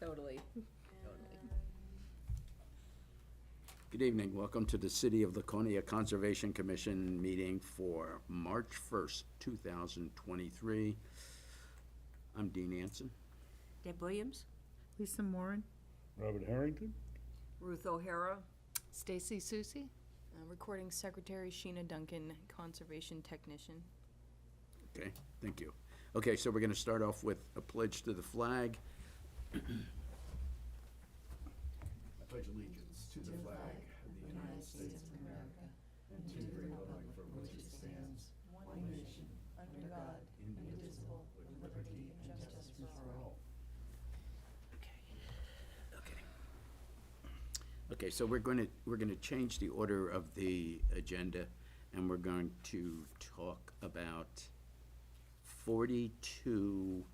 Totally. Totally. Good evening. Welcome to the City of Laconia Conservation Commission meeting for March 1st, 2023. I'm Dean Anson. Deb Williams? Lisa Moran. Robert Harrington? Ruth O'Hara. Stacy Susie. Recording Secretary Sheena Duncan, Conservation Technician. Okay, thank you. Okay, so we're going to start off with a pledge to the flag. I pledge allegiance to the flag of the United States of America and to the republic for which it stands, one nation, under God, indivisible, with liberty and justice for all. Okay, so we're going to change the order of the agenda, and we're going to talk about 42.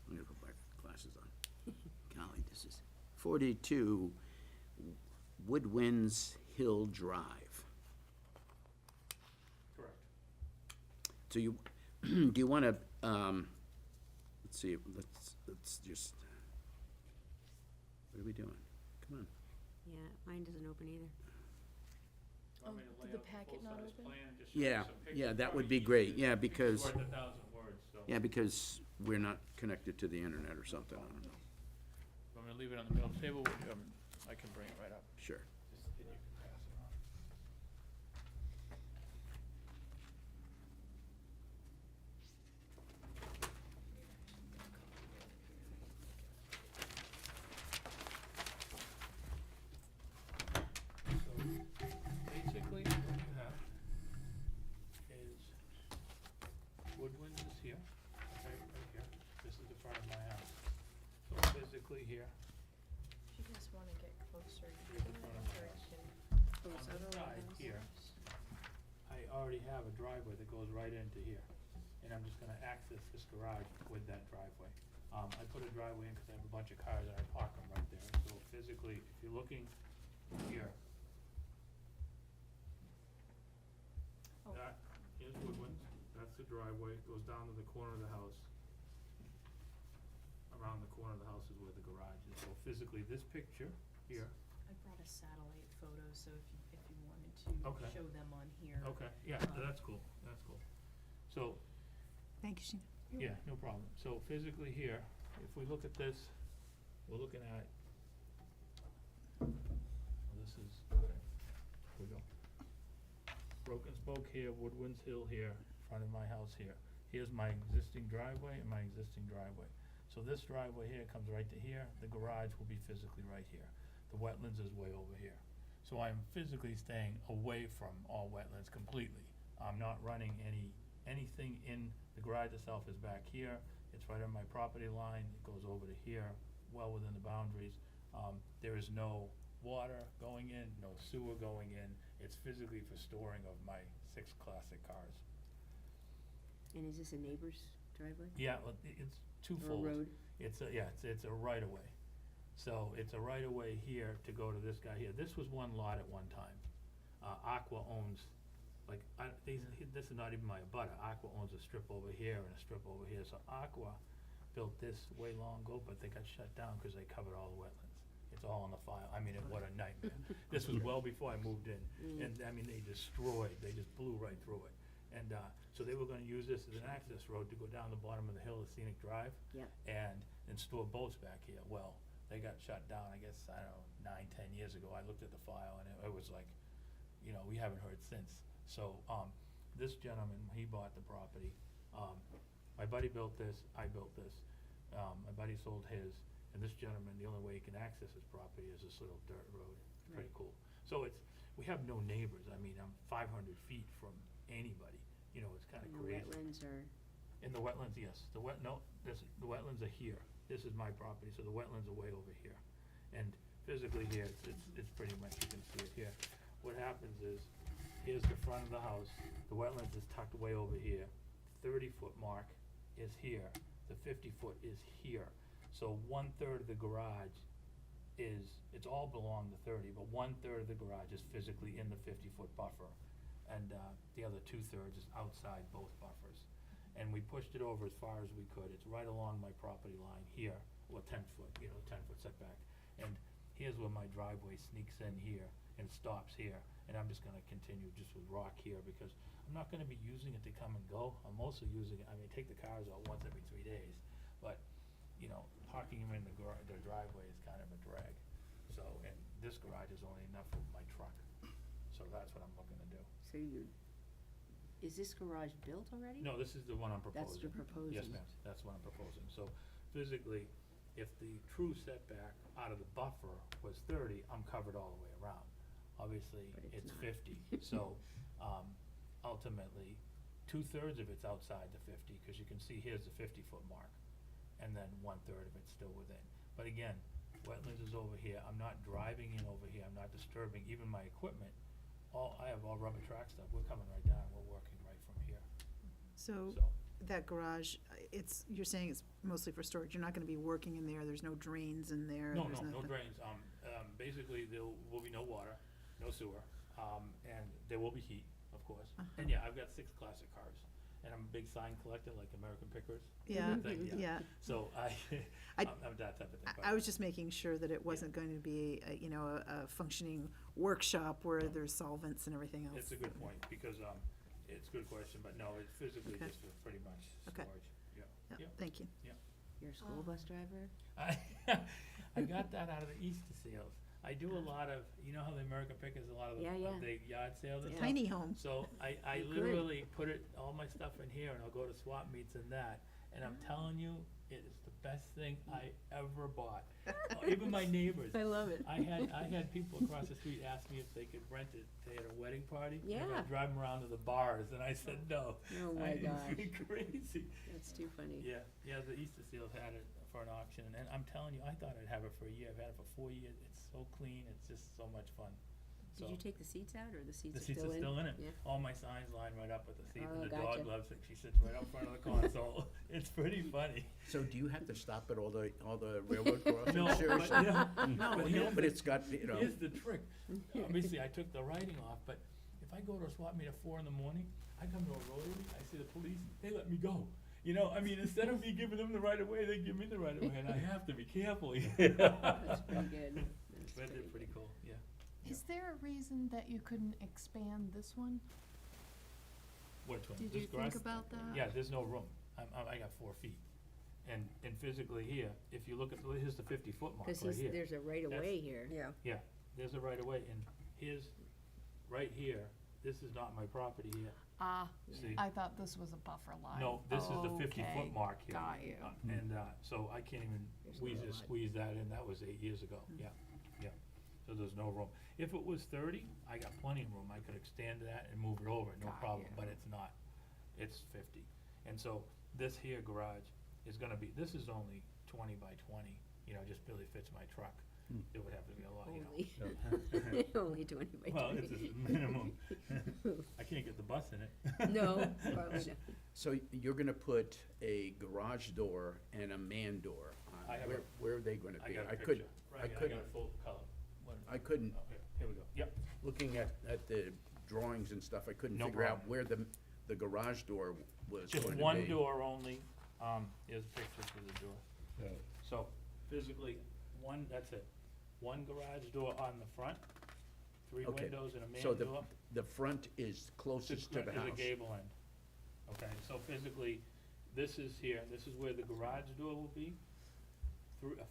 I'm going to put my glasses on. Golly, this is 42 Woodwinds Hill Drive. Correct. So you, do you want to, let's see, let's just, what are we doing? Come on. Yeah, mine doesn't open either. Oh, did the packet not open? Yeah, that would be great, yeah, because, Worth 1,000 words, so. yeah, because we're not connected to the internet or something, I don't know. I'm gonna leave it on the middle table, I can bring it right up. Sure. Just, and you can pass it on. So, basically, what you have is Woodwinds is here, right here. This is the front of my house. So physically here, If you guys want to get closer, you Here's can. the front of my house. Oh, On so the the side lines. here, I already have a driveway that goes right into here, and I'm just gonna access this garage with that driveway. I put a driveway in because I have a bunch of cars and I park them right there, so physically, if you're looking here. Oh. That is Woodwinds, that's the driveway, it goes down to the corner of the house. Around the corner of the house is where the garage is, so physically, this picture here. I brought a satellite photo, so if you wanted to Okay. show them on here. Okay, yeah, that's cool, that's cool. So, Thank you, Sheena. yeah, no problem. So physically here, if we look at this, we're looking at, this is, okay, here we go. Broken Spoke here, Woodwinds Hill here, front of my house here. Here's my existing driveway and my existing driveway. So this driveway here comes right to here, the garage will be physically right here. The wetlands is way over here. So I'm physically staying away from all wetlands completely. I'm not running anything in, the garage itself is back here, it's right on my property line, it goes over to here, well within the boundaries. There is no water going in, no sewer going in, it's physically for storing of my 6 classic cars. And is this a neighbor's driveway? Yeah, well, it's twofold. Or a road? It's a, yeah, it's a right of way. So it's a right of way here to go to this guy here. This was one lot at one time. Aqua owns, like, this is not even my abutter. Aqua owns a strip over here and a strip over here. So Aqua built this way long ago, but they got shut down because they covered all the wetlands. It's all on the file. I mean, what a nightmare. This was well before I moved in. And, I mean, they just blew right through it. And, so they were gonna use this as an access road to go down the bottom of the hill of Scenic Drive. Yep. And store boats back here. Well, they got shut down, I guess, I don't know, 9, 10 years ago. I looked at the file and it was like, you know, we haven't heard since. So, this gentleman, he bought the property. My buddy built this, I built this. My buddy sold his, and this gentleman, the only way he can access his property is this little dirt road. It's pretty cool. So we have no neighbors. I mean, I'm 500 feet from anybody. You know, it's kinda And the crazy. wetlands are, In the wetlands, yes. The wetlands are here. This is my property, so the wetlands are way over here. And physically here, it's pretty much, you can see it here. What happens is, here's the front of the house, the wetlands is tucked way over here. 30-foot mark is here, the 50-foot is here. So 1/3 of the garage it's all belong to 30, but 1/3 of the garage is physically in the 50-foot buffer. And the other 2/3 is outside both buffers. And we pushed it over as far as we could. It's right along my property line here. or 10-foot, 10-foot setback. And here's where my driveway sneaks in here and stops here, and I'm just gonna continue just with rock here, because I'm not gonna be using it to come and go. I'm mostly using it, take the cars out once every 3 days, but, parking them in the driveway is kind of a drag. So, and this garage is only enough for my truck, so that's what I'm looking to do. So is this garage built already? No, this is the one I'm proposing. That's the proposing. Yes, ma'am, that's what I'm proposing. So physically, if the true setback out of the buffer was 30, I'm covered all the way around. Obviously, But it's it's not. 50, so, ultimately, 2/3 of it's outside the 50, because you can see here's the 50-foot mark, and then 1/3 of it's still within. But again, wetlands is over here, I'm not driving in over here, I'm not disturbing even my equipment. I have all rubber track stuff, we're coming right down, we're working right from here, So so. that garage, you're saying it's mostly for storage. You're not gonna be working in there. There's no drains in there. No, there's no nothing. drains. Basically, there will be no water, no sewer, and there will be heat, of course. And yeah, I've got 6 classic cars, and I'm a big sign collector, like American Pickers. Yeah, thing, yeah. So I- I'm that type of thing. I was just making sure that it wasn't going to be, a functioning workshop where there's solvents and everything else. It's a good point, because, it's a good question, but no, it's physically Okay. just for pretty much Okay. storage, yeah. Yeah, Yep. thank you. You're a school bus driver? I got that out of the Easter sales. I do a lot of, how the American Pickers, a lot of the Yeah, yeah. big yard sales and Yeah. stuff. Tiny homes. So I You could. literally put all my stuff in here, and I'll go to swap meets and that, and I'm telling you, it is the best thing I ever bought. Even my neighbors. I love it. I had people across the street ask me if they could rent it. They had a wedding party. They were Yeah. gonna drive 'em around to the bars, and I said no. Oh my gosh, It's crazy. that's too funny. Yeah, the Easter Seals had it for an auction, and I'm telling you, I thought I'd have it for a year. I've had it for 4 years. It's so clean, it's just so much fun. Did So, you take the seats out, or the seats the are seats still are in? still in it. Yeah. All my signs line right up with the seat, Oh, and the gotcha. dog loves it. She sits right up front of the console. It's pretty funny. So do you have to stop at all the railroad crossings? No, Seriously? but, No, but no, here's but the- it's got, Here's the trick. Obviously, I took the writing off, but if I go to a swap meet at 4 in the morning, I come to a rotary, I see the police, they let me go. Instead of me giving them the right of way, they give me the right of way, and I have to be careful. That's pretty good. That's But they're pretty cool, yeah. Is there a reason that you couldn't expand this one? Which one? Did This you garage? think about that? Yeah, there's no room. I got 4 feet. And physically here, if you look at, here's the 50-foot mark Because right here. there's a right of way here. Yeah. Yeah, there's a right of way, and here's, right here, this is not my property here. See? I thought this was a buffer line. No, this is the 50-foot Okay, mark here. got you. And, so I can't even There's not a lot. squeeze that in, that was 8 years ago, yeah, so there's no room. If it was 30, I got plenty of room, I could extend that and move it over, no Got problem, you. but it's not, it's 50. And so, this here garage is gonna be, this is only 20 by 20, just barely fits my truck. It would have to be a lot, Only, only 20 by 20. Well, it's a minimum. I can't get the bus in it. No, probably not. so you're gonna put a garage door and a man door I on, have where are they gonna I be? got a couldn't- picture, right I here, I couldn't, got a full color. I couldn't, Oh, here we go, yep. looking at the drawings and stuff, I couldn't No figure out problem. where the garage door was Just going to be. one door only, here's pictures for the door. So physically, that's it. One garage door on the front, 3 Okay, windows and a main So door. the front is closest to the Is house. a gable end. Okay, so physically, this is here, this is where the garage door will be.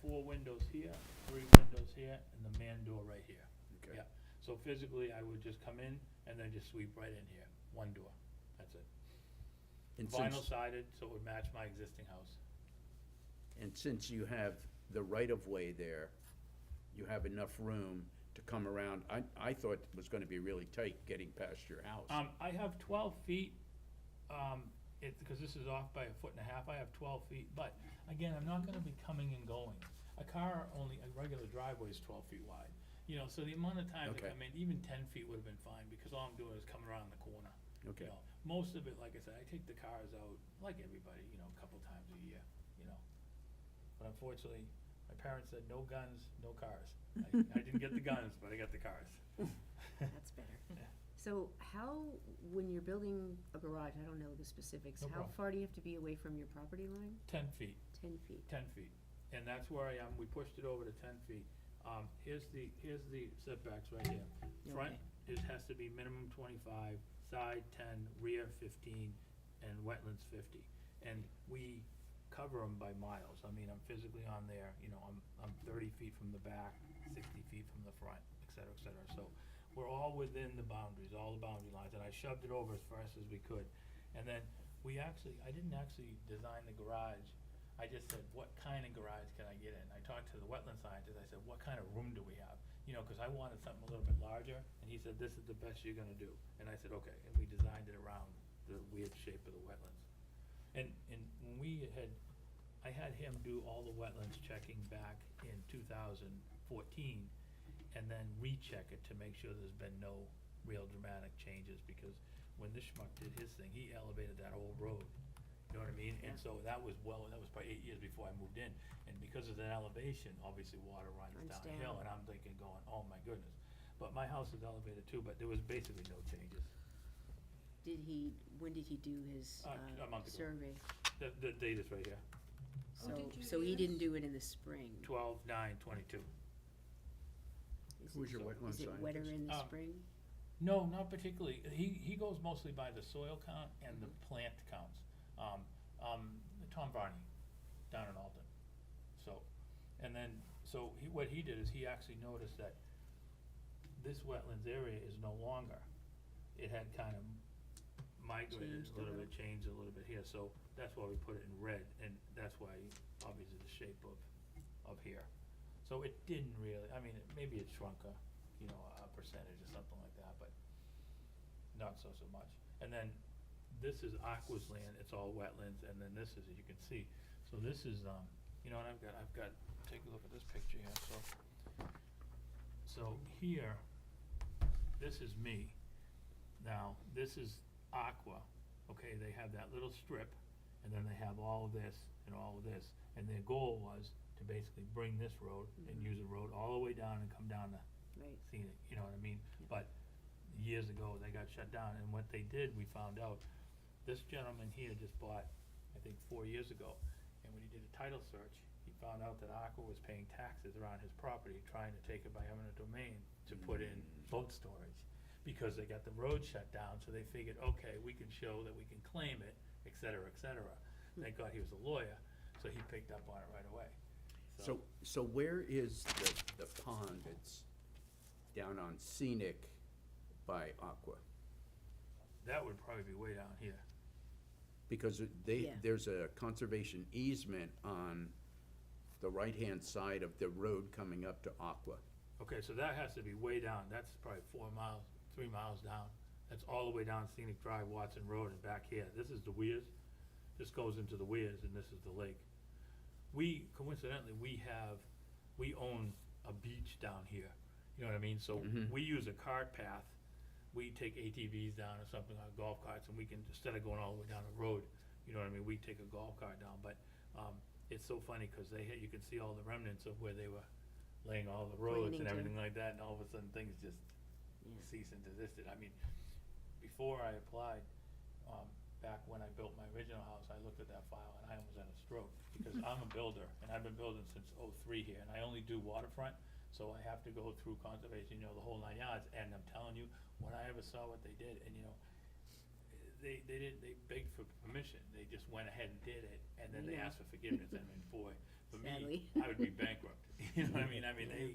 4 windows here, 3 windows here, and the man door right here. Okay. Yeah, so physically, I would just come in and then just sweep right in here, one door, that's it. And Vinyl since, sided, so it would match my existing house. and since you have the right-of-way there, you have enough room to come around. I thought it was gonna be really tight getting past your house. I have 12 feet, because this is off by 1.5 feet, I have 12 feet, but again, I'm not gonna be coming and going. A regular driveway is 12 feet wide, so the amount of time to Okay. come in, even 10 feet would've been fine, because all I'm doing is coming around the corner. Okay. Most of it, like I said, I take the cars out, like everybody, a couple times a year, But unfortunately, my parents said, no guns, no cars. I didn't get the guns, but I got the cars. That's better. Yeah. So when you're building a garage, I don't know the specifics, No how problem. far do you have to be away from your property line? 10 feet, 10 feet. 10 feet. and that's where I am, we pushed it over to 10 feet. Here's the setbacks right here. Front has to be minimum 25, side 10, rear 15, and wetlands 50. And we cover them by miles. I mean, I'm physically on there, you know, I'm 30 feet from the back, 60 feet from the front, et cetera, et cetera. So we're all within the boundaries, all the boundary lines, and I shoved it over as fast as we could. And then I didn't actually design the garage. I just said, what kind of garage can I get in? I talked to the wetland scientist, I said, what kind of room do we have? You know, cause I wanted something a little bit larger, and he said, this is the best you're gonna do. And I said, okay, and we designed it around the weird shape of the wetlands. And when I had him do all the wetlands checking back in 2014, and then recheck it to make sure there's been no real dramatic changes, because when this schmuck did his thing, he elevated that whole road. You know what I mean? And so that was probably 8 years before I moved in. And because of that elevation, obviously water runs down the hill, and I'm thinking going, oh my goodness. But my house is elevated too, but there was basically no changes. When did he do his, A month ago. survey? The date is right here, So, did you so he use? didn't do it in the spring? 12/9/22. Is Who's it- your wetland Is it wetter scientist? in the spring? No, not particularly. He goes mostly by the soil count and the plant counts. Tom Varney, down in Alton. So, and then, what he did is he actually noticed that this wetlands area is no longer. It had kind of migrated Changed a little bit, changed a little bit here, so that's why we put it in red, and that's why, obviously, the shape of here. So it didn't really, I mean, maybe it shrunk a percentage or something like that, but not so much. And then this is Aqua's land, it's all wetlands, and then this is, as you can see, so this is, and I've got, take a look at this picture here, so here, this is me. Now, this is Aqua, okay, they have that little strip, and then they have all of this and all of this, and their goal was to basically bring this road and use a road all the way down and come down to Right. Scenic, you know what I mean? But years ago, they got shut down, and what they did, we found out, this gentleman here just bought, I think 4 years ago, and when he did a title search, he found out that Aqua was paying taxes around his property, trying to take it by eminent domain to put in boat storage, because they got the road shut down, so they figured, okay, we can show that we can claim it, et cetera, et cetera. Thank God he was a lawyer, so he picked up on it right away. So where is the pond? It's down on Scenic by Aqua, That would probably be way down here. because Yeah. there's a conservation easement on the right-hand side of the road coming up to Aqua. Okay, so that has to be way down, that's probably 4 miles, 3 miles down. That's all the way down Scenic Drive, Watson Road, and back here. This is the Weirs, this goes into the Weirs, and this is the lake. Coincidentally, we own a beach down here, you know what I mean? So we use a cart path, we take ATVs down or something, or golf carts, and we can, instead of going all the way down the road, you know what I mean, we take a golf cart down, but, it's so funny, cause you can see all the remnants of where they were laying all the roads Planning and to- everything like that, and all of a sudden, things just Yeah. cease and desisted. I mean, before I applied, back when I built my original house, I looked at that file and I almost had a stroke, because I'm a builder, and I've been building since '03 here, and I only do waterfront, so I have to go through conservation, the whole 9 yards, and I'm telling you, when I ever saw what they did, and they begged for permission, they just went ahead and did it, and then they Yeah. asked for forgiveness, I mean, boy, for me, Sadly. I would be bankrupt, you know what I mean,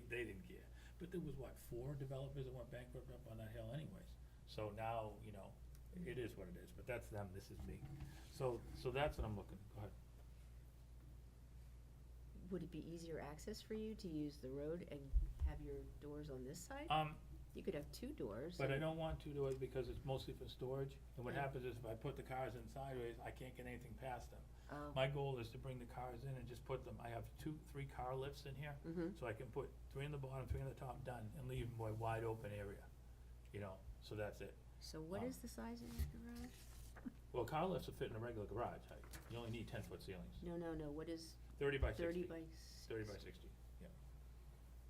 they didn't care. But there was, 4 developers that went bankrupt up on that hill anyways, so now, it is what it is, but that's them, this is me. So that's what I'm looking, go ahead. Would it be easier access for you to use the road and have your doors on this side? You could have 2 doors. But I and- don't want 2 doors because it's mostly for storage, and what Yeah. happens is if I put the cars in sideways, I can't get anything past them. Oh. My goal is to bring the cars in and just put them, I have 3 car lifts in here, so I can put 3 on the bottom, 3 on the top, done, and leave a wide open area, so that's it. So what is the size of your garage? Well, car lifts will fit in a regular garage height, you only need 10-foot ceilings, No, what is 30 by 60. 30 by 30 by 60, yeah.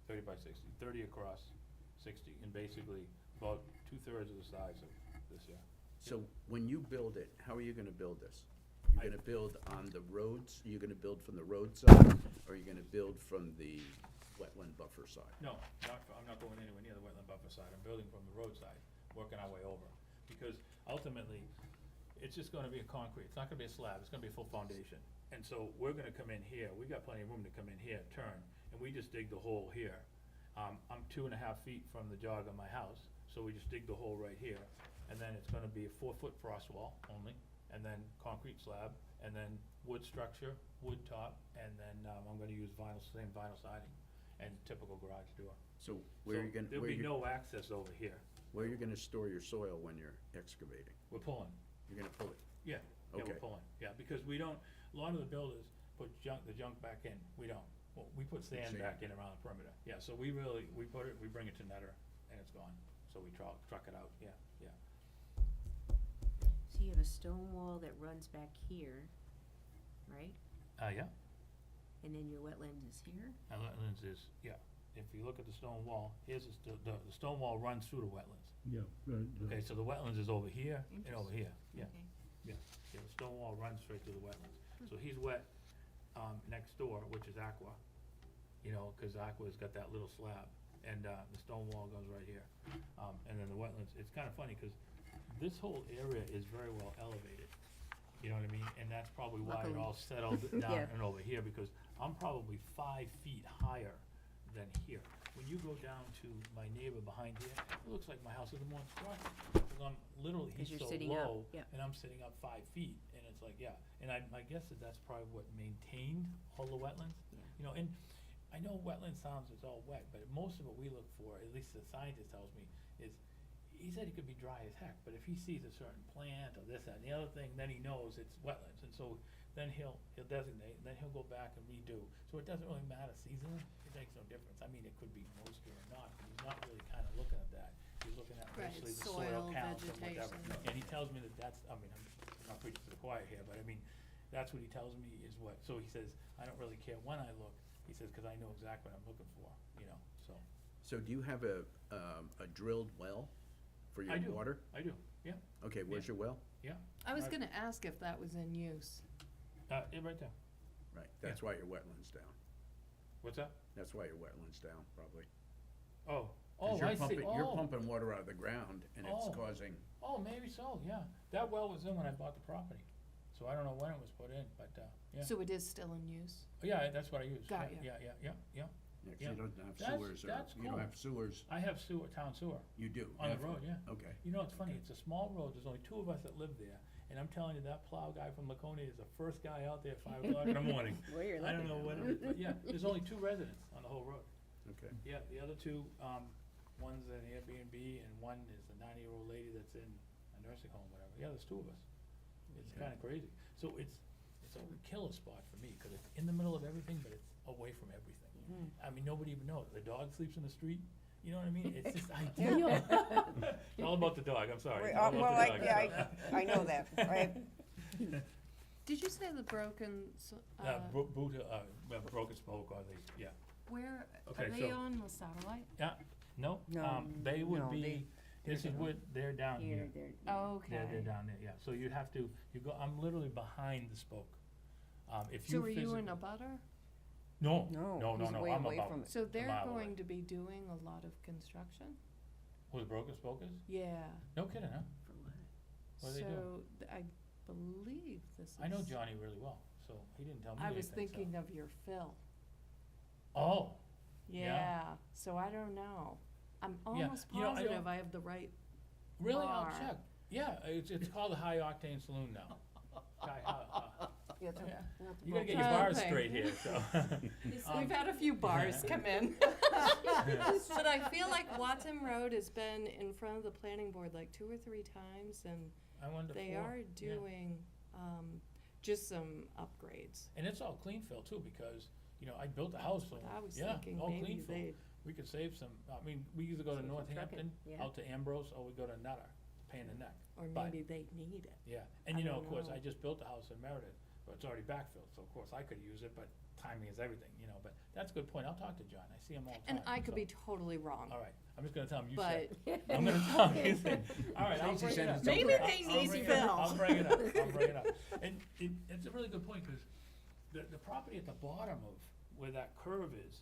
30 by 60, 30 across, 60, and basically about 2/3 of the size of this here. So when you build it, how are you gonna build this? You're gonna build on the roads, you're gonna build from the roadside, or you're gonna build from the wetland buffer side? No, I'm not going anywhere near the wetland buffer side, I'm building from the roadside, working our way over. Because ultimately, it's just gonna be a concrete, it's not gonna be a slab, it's gonna be a full foundation. And so we're gonna come in here, we got plenty of room to come in here, turn, and we just dig the hole here. I'm 2.5 feet from the jog of my house, so we just dig the hole right here. And then it's gonna be a 4-foot frost wall only, and then concrete slab, and then wood structure, wood top, and then, I'm gonna use same vinyl siding and typical garage door. So where are you gonna, There'll be no access over here, where are you gonna store your soil when you're excavating? we're pulling, You're gonna pull it? yeah, we're Okay. pulling, yeah, because we don't, a lot of the builders put the junk back in, we don't. Well, we put sand Sand. back in around the perimeter, yeah, so we bring it to Netter, and it's gone, so we truck it out, yeah. So you have a stone wall that runs back here, right? Yeah, And then your wetland is here? and wetlands is, yeah, if you look at the stone wall, here's the stone wall runs through the wetlands. Yeah, right. Okay, so the wetlands is over here and over here, yeah, Okay. yeah, the stone wall runs straight through the wetlands. So he's wet, next door, which is Aqua, you know, cause Aqua's got that little slab, and, the stone wall goes right here. And then the wetlands, it's kinda funny, cause this whole area is very well elevated, you know what I mean? And that's probably why it Luckily. all settled down Yeah. and over here, because I'm probably 5 feet higher than here. When you go down to my neighbor behind here, it looks like my house is a monstrosity, cause I'm literally, 'Cause he's you're so sitting up, low, yeah. and I'm sitting up 5 feet, and it's like, yeah, and I guess that's probably what maintained all the wetlands. Yeah. You know, and I know wetland sounds it's all wet, but most of what we look for, at least the scientist tells me, is, he said it could be dry as heck, but if he sees a certain plant or this, that, and the other thing, then he knows it's wetlands, and so then he'll designate, and then he'll go back and redo. So it doesn't really matter seasonally, it makes no difference. I mean, it could be moisture or not, but he's not really kinda looking at that. He's looking at Right, mostly the soil, soil counts and whatever. vegetation. And he tells me that that's, I mean, I'm not preaching to the choir here, but I mean, that's what he tells me is what, so he says, I don't really care when I look, he says, cause I know exactly what I'm looking for, you know, so. So do you have a drilled well for your I do. water? I do, yeah, Okay, where's your well? yeah. I was Right. gonna ask if that was in use. Yeah, right there. Right, that's why your wetland's down. What's that? That's why your wetland's down, probably. Oh, 'Cause oh, you're I see, pumping- You're oh, pumping water out of the ground, and it's Oh. causing, oh, maybe so, yeah. That well was in when I bought the property, so I don't know when it was put in, but, yeah. So it is still in use? Yeah, that's what I use. Got Yeah, ya. yeah, yeah, yeah. yeah, 'cause Yeah. you don't have That's- sewers, or, that's you don't cool. have sewers, I have sewer, town sewer, you do. on the have- road, yeah. Okay, You know, it's funny, it's a small road, there's only 2 of us that live there, and I'm telling you, that plow guy from Laconia is the first guy out there at 5 o'clock in the morning. Where you're I don't looking. know when, but yeah, there's only 2 residents on the whole road. okay. Yeah, the other 2, one's an Airbnb and one is a 90-year-old lady that's in a nursing home, whatever. Yeah, there's 2 of us. It's Okay. kinda crazy. So it's a killer spot for me, cause it's in the middle of everything, but it's away from everything. I mean, nobody even knows. The dog sleeps in the street, you know what I mean? It's just ideal. It's all about the dog, I'm sorry. It's all about Well, the dog. I know that, right? Did you say the broken, Broken spoke or yeah. where, Okay, are they so- on the satellite? No, No, they would no, be, this is what, they're down here. Here, there. Oh, okay. They're down there, yeah. So you have to, I'm literally behind the spoke. If you So are you physically- in a butter? No, No, no, he's way I'm away about, from it. So they're mile away. going to be doing a lot of construction? who the broken spoke is? Yeah. No kidding, huh? For what? What are they doing? So I believe this is. I know Johnny really well, so he didn't tell me I anything. was so- thinking of your fill. Oh, Yeah. Yeah, so I don't know. I'm Yeah, almost you know, I positive don't- I have the right, really? Bar. I'll check. Yeah, it's called the High Octane Saloon now. Yeah, it's a- Yeah. well, it's You gotta get broken. your bars Okay. straight here, so. we've had a few bars come in. But I feel like Watson Road has been in front of the planning board like 2 or 3 times, and I wonder they are doing, just some upgrades. And it's all clean fill too, because, you know, I built a house, so, But I was yeah, thinking all maybe clean fill. they, We could save some, I mean, we either go to Save some trucking, Northampton, yeah. out to Ambrose, or we go to Nutter, pain in the neck. or But- maybe they need it. Yeah, and you I know, don't of course, know. I just built a house in Meredith, but it's already backfilled, so of course I could use it, but timing is everything, you know, but that's a good point, I'll talk to John, I see him all the time. And I could so- be totally wrong, All right, I'm just gonna tell him you but said. I'm gonna tell him you said. All right, I'll bring Stacy it said up. it's Maybe okay. they I'll need bring it Phil. up. I'll bring it up, I'll bring it up. And it's a really good point, cause the property at the bottom of where that curve is,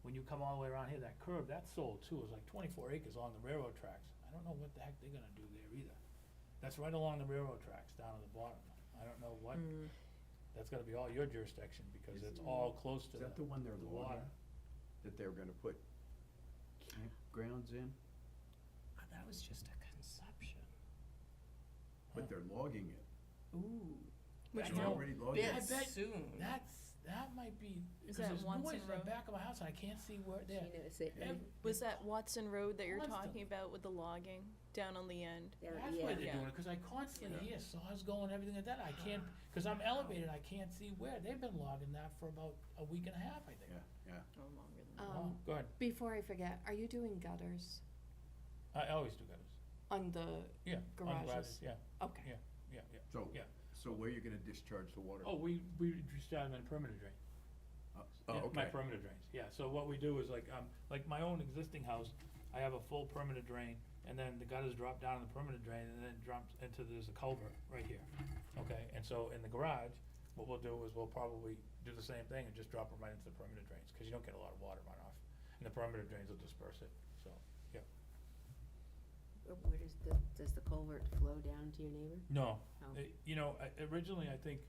when you come all the way around here, that curve, that's sold too, it's like 24 acres along the railroad tracks. I don't know what the heck they're gonna do there either. That's right along the railroad tracks down at the bottom. I don't know what, that's gonna be all your jurisdiction, because it's all close to Is that the one they're the logging, water. that they're gonna put campgrounds in, that was just a conception. but they're logging it? Ooh. Which They're one? already logging I it. bet Soon. that might be, Is because that there's Watson noise in the Road? back of my house and I can't see where they're. You know, it's a- Ev- Was that Watson Road that you're Watson. talking about with the logging down on the end? Yeah, That's yeah. why they're Yeah. doing it, cause I constantly Yeah. hear saws going, everything like that, I can't, cause I'm elevated, I can't see where, they've been logging that for about a week and a half, I think. Yeah, yeah. Or longer than that. Oh, go ahead, Before I forget, are you doing gutters I always do gutters, on the, yeah, on Garages. yeah, okay. yeah. So, Yeah. so where are you gonna discharge the water? Oh, we just started a perimeter drain. Oh, Yeah, my okay. perimeter drains, yeah, so what we do is like my own existing house, I have a full perimeter drain, and then the gutters drop down in the perimeter drain, and then it drops into, there's a culvert right here, okay? And so in the garage, what we'll do is we'll probably do the same thing and just drop them right into the perimeter drains, cause you don't get a lot of water runoff, and the perimeter drains will disperse it, so, yeah. Where does the culvert flow down to your neighbor? No, Oh. you know, originally, I think,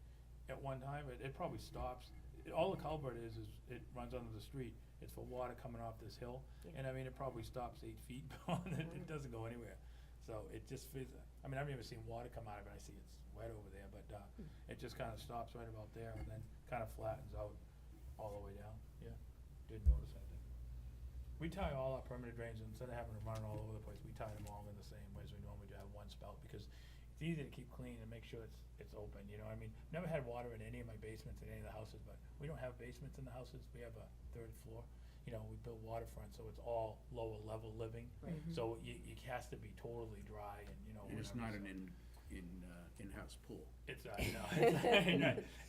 at one time, it probably stops. All the culvert is it runs under the street, it's for water coming off this hill, Yeah. and I mean, it probably stops 8 feet, it doesn't go anywhere. So it just feels, I mean, I've never seen water come out of it, I see it's wet over there, but, it just kinda stops right about there, and then kinda flattens out all the way down, yeah, didn't notice anything. We tie all our perimeter drains, instead of having to run all over the place, we tie them all in the same way as we normally do, have one spout, because it's easy to keep clean and make sure it's open, you know, I mean, never had water in any of my basements in any of the houses, but we don't have basements in the houses, we have a 3rd floor. You know, we build waterfront, so it's all lower level living, Right. so it has to be totally dry and, you know. And it's whatever, not so- an in-house pool. It's, no,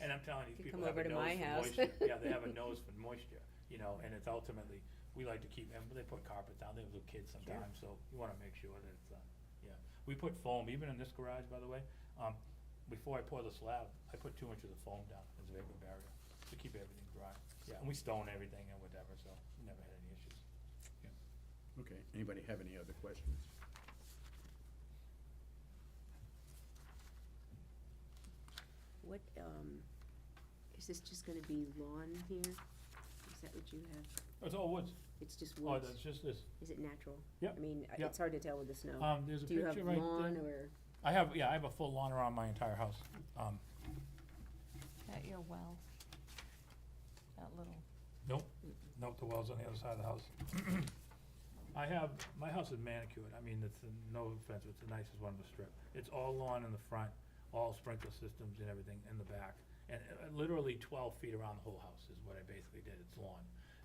and I'm telling these You people come have a over to nose my for house. moisture, yeah, they have a nose for moisture, you know, and it's ultimately, we like to keep, and they put carpets down, they have little kids sometimes, so you wanna make sure that it's, yeah. We put foam, even in this garage, by the way, before I pour the slab, I put 2 inches of foam down as a vapor barrier, to keep everything dry, yeah, and we stone everything and whatever, so we never had any issues. Okay, anybody have any other questions? What, is this just gonna be lawn here? Is that what you have? It's all woods, It's just oh, woods? that's just this, Is it natural? Yep, I mean, yep. it's hard to tell with the snow. there's a Do you have picture right lawn there. or? I have a full lawn around my entire house, At your well. That little. Nope, the well's on the other side of the house. My house is manicured, I mean, it's, no offense, it's the nicest one in the strip. It's all lawn in the front, all sprinkler systems and everything in the back. And literally 12 feet around the whole house is what I basically did, it's lawn.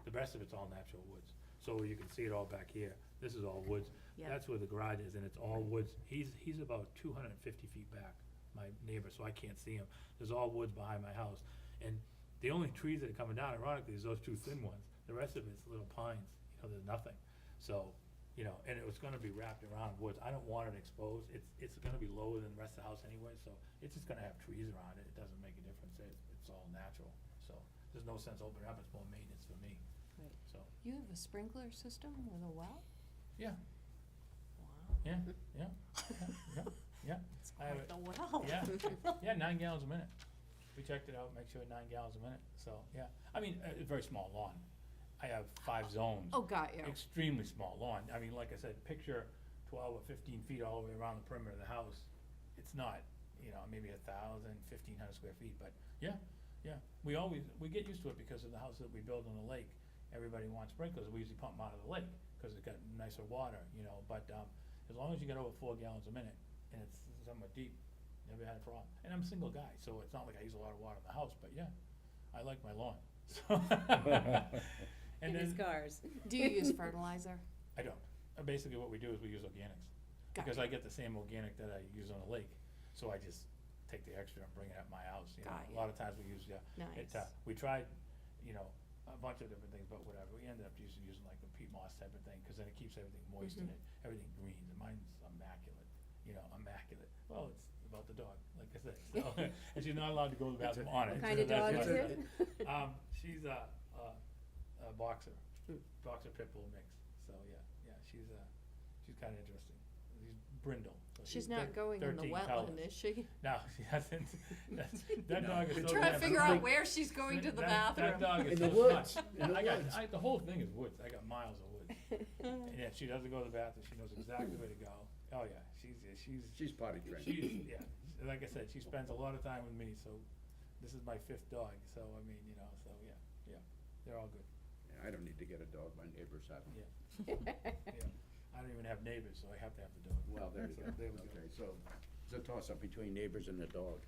The rest of it's all natural woods. So you can see it all back here, this is all woods. Yeah. That's where the garage is, and it's all woods. He's about 250 feet back, my neighbor, so I can't see him. There's all woods behind my house. And the only trees that are coming down, ironically, is those 2 thin ones. The rest of it's little pines, you know, there's nothing. So, you know, and it was gonna be wrapped around woods. I don't want it exposed. It's gonna be lower than the rest of the house anyway, so it's just gonna have trees around it. It doesn't make a difference. It's all natural. So there's no sense opening up. It's more maintenance for me. Right. So, You have a sprinkler system with a well? yeah, Wow. yeah. It's I have quite the well. Yeah, 9 gallons a minute. We checked it out, make sure 9 gallons a minute, so, yeah. I mean, a very small lawn. I have 5 zones. Oh, got you. Extremely small lawn. I mean, like I said, picture 12 or 15 feet all the way around the perimeter of the house. It's not, you know, maybe 1,000, 1,500 square feet, but yeah. We get used to it because of the house that we build on the lake. Everybody wants sprinklers, we usually pump them out of the lake, cause it's got nicer water, you know, but, as long as you get over 4 gallons a minute, and it's somewhat deep, never had a problem. And I'm a single guy, so it's not like I use a lot of water in the house, but yeah, I like my lawn, so. And In his then, cars. Do you use fertilizer? I don't. Basically what we do is we use organics. Gotcha. Because I get the same organic that I use on the lake, so I just take the extra and bring it at my house, you know. Got A ya. lot of times we use, it, Nice. we tried, you know, a bunch of different things, but whatever, we ended up using like a peat moss type of thing, cause then it keeps everything moist in Mhm. it, everything green, and mine's immaculate, you know, immaculate. Well, it's about the dog, like I said, so, and she's not allowed to go to the bathroom on it. What kind so of that's dog is why- it? She's a boxer, Hmm. boxer pit bull mix, so yeah, she's kinda interesting. She's brindle. So She's not going in the 13 wetland, colors. is she? No, she hasn't. That dog is I'm so trying to damn figure big. out where she's going to the That bathroom. dog is In so the smart. woods, in the I got, woods. the whole thing is woods, I got miles of woods. And yeah, she doesn't go to the bathroom, she knows exactly where to go. Oh, yeah, She's potty trained. yeah, like I said, she spends a lot of time with me, so this is my 5th dog, so I mean, you know, so yeah, they're all good, Yeah, I don't need to get a dog, my neighbors have them. yeah. I don't even have neighbors, so I have to have the dog. Well, there you go. There we go. Okay, so it's a toss-up between neighbors and the dog.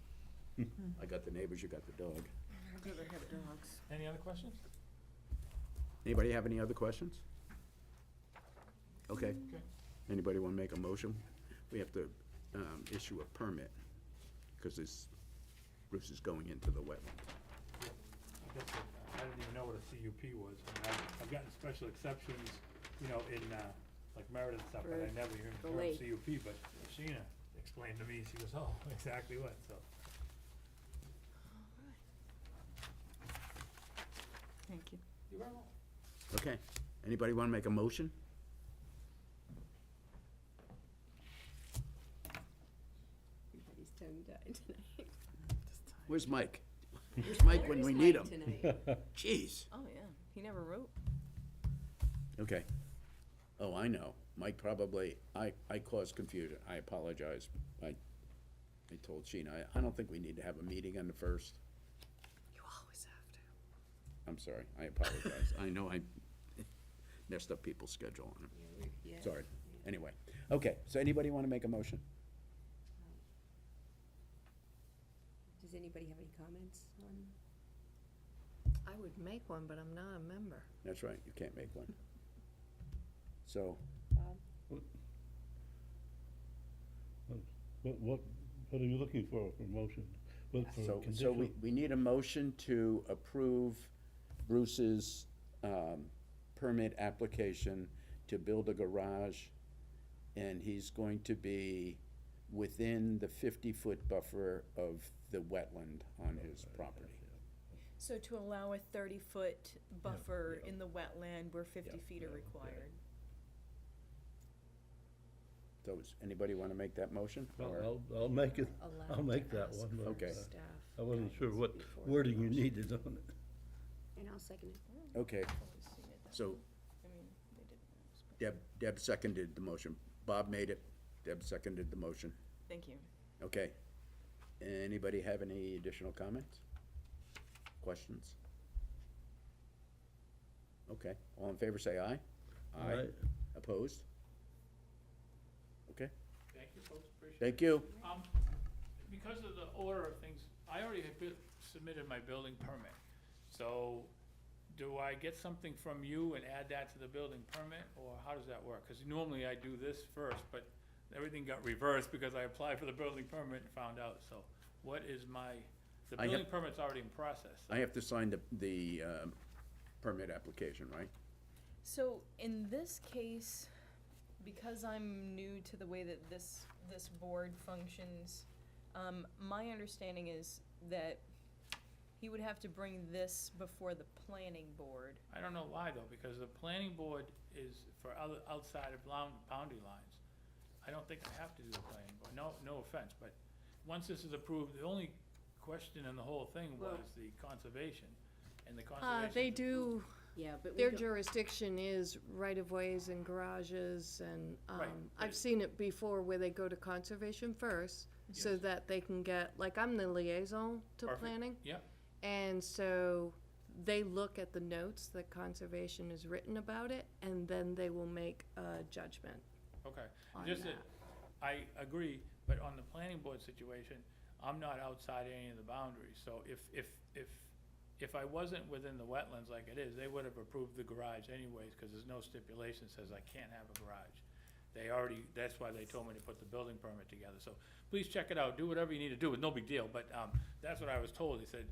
I got the neighbors, you got the dog. I'd rather have dogs. Any other questions? Anybody have any other questions? Okay. Okay. Anybody wanna make a motion? We have to, issue a permit, cause Bruce is going into the wetland. I guess I didn't even know what a CUP was. I mean, I've gotten special exceptions, you know, in, like Meredith and stuff, but I For never even the heard lake. of CUP, but Sheena explained to me, she goes, oh, exactly what, so. Thank you. You're very welcome. Okay, anybody wanna make a motion? Everybody's tongue-tied tonight. Where's Mike? Where's Mike when Where's we need Mike him? tonight? Jeez. Oh, yeah, he never wrote. Okay. Oh, I know. Mike probably, I caused confusion. I apologize. I told Sheena, I don't think we need to have a meeting on the 1st. You always have to. I'm sorry. I apologize. I know I messed up people's schedule on it. Yeah. Sorry. Anyway. Okay, so anybody want to make a motion? Does anybody have any comments on? I would make one, but I'm not a member. That's right, you can't make one. So, Bob? What are you looking for motion? What, for so conditional? we need a motion to approve Bruce's permit application to build a garage, and he's going to be within the 50-foot buffer of the wetland on his property. So to allow a 30-foot buffer yeah. in the wetland where 50 Yeah, feet are required. So does anybody want to make that motion? Or- Well, I'll make it, Allowed I'll make to that ask one, for but, Okay. staff I wasn't sure guidance what before wording you motion. needed on it. And I'll second it. Okay, Always seen it that so way. I mean, they didn't. Deb seconded the motion. Bob made it, Deb seconded the motion. Thank you. Okay. Anybody have any additional comments? Questions? Okay, all in favor say aye. Aye. Opposed? Okay, Thank you, folks, appreciate it. thank you. Because of the order of things, I already have submitted my building permit. So, do I get something from you and add that to the building permit, or how does that work? Cause normally I do this first, but everything got reversed because I applied for the building permit and found out, so what is the I have- building permit's already in process. so- I have to sign the permit application, right? So in this case, because I'm new to the way that this board functions, my understanding is that he would have to bring this before the planning board. I don't know why though, because the planning board is for other, outside of boundary lines. I don't think I have to do the planning board, no offense, but once this is approved, the only question in the whole thing Well- was the conservation, and the conservation. They do, Yeah, but we their don't, jurisdiction is right-of-ways and garages, and, Right, I've right. seen it before where they go to conservation first, so Yes. that they can get, like, I'm the liaison to Perfect. planning. Yep, And so they look at the notes that conservation has written about it, and then they will make a judgment okay, on just that. that, I agree, but on the planning board situation, I'm not outside any of the boundaries, so if I wasn't within the wetlands like it is, they would have approved the garage anyways, cause there's no stipulation says I can't have a garage. They already, that's why they told me to put the building permit together, so please check it out, do whatever you need to do, it's no big deal, but, that's what I was told, they said,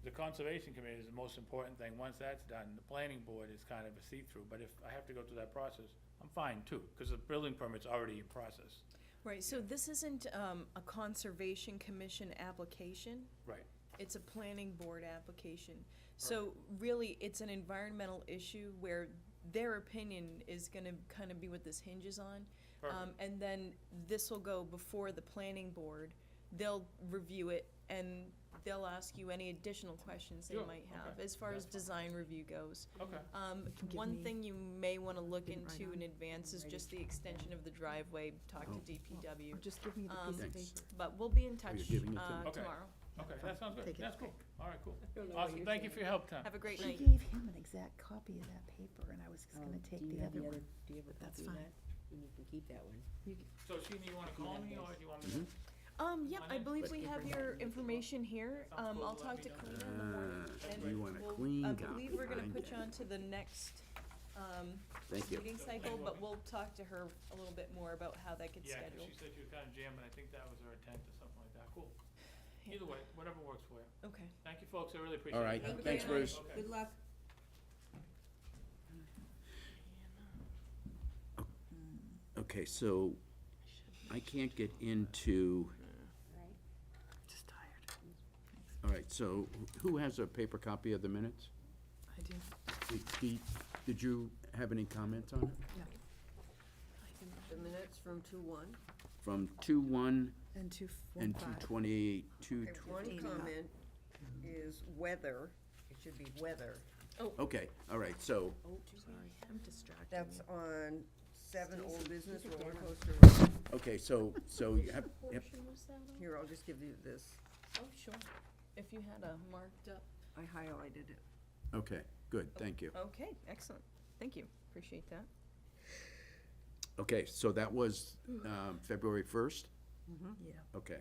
the conservation committee is the most important thing, once that's done, the planning board is kind of a see-through, but if I have to go through that process, I'm fine too, cause the building permit's already in process. Right, so this isn't, a conservation commission application, Right. it's a planning board application. So really, it's an environmental issue where their opinion is gonna kind of be what this hinges on. Perfect. And then this will go before the planning board, they'll review it, and they'll ask you any additional questions they Sure, might have, okay, as far as that's fine. design review goes. Okay, can give One me- thing you may wanna look Didn't write into on. in advance is just the extension of the driveway, talk to DPW. Or just give me the piece of Thanks. paper. But we'll be in touch, giving it to me? Okay. tomorrow. okay, that sounds good, Take it. that's cool, alright, cool. don't know what Awesome, you're thank you for your help, Tom. Have a great She night. gave him an exact copy of that paper, and I was just gonna take the other one. Do you have a That's copy of fine. that? And you can keep that one. So Sheena, you wanna call me, or do you want me to? Yep, I Monday? believe we have your information here. Sounds cool, I'll let talk me to know. Karina in the morning, and you want a we'll- clean I copy. believe we're gonna I put get you it. on to the next, Thank you. meeting cycle, but we'll talk to her a little bit more about how that gets Yeah, 'cause scheduled. she said she was kinda jamming, I think that was her intent or something like that, cool. Yeah. Either way, whatever works for you. Okay. Thank you, folks, I really appreciate it. All right, Have a good thanks, night. Bruce. Okay. Good luck. Okay, so I can't get into, Just tired. all right, so who has a paper copy of the minutes? I do. Did you have any comments on it? The minutes from 2-1. From 2/1 And two, and 2/28, One comment is weather, it should be weather. okay, all right, so, Oh, Sorry, I'm distracted. That's on 7 Old Business Keep it Roller down. Coaster Road. okay, so you have, Portion was that on? Here, I'll just give you this. Oh, sure. If you had a marked up. I highlighted it. okay, good, thank you. Okay, excellent. Thank you. Appreciate that. Okay, so that was February 1st? Yeah. Okay.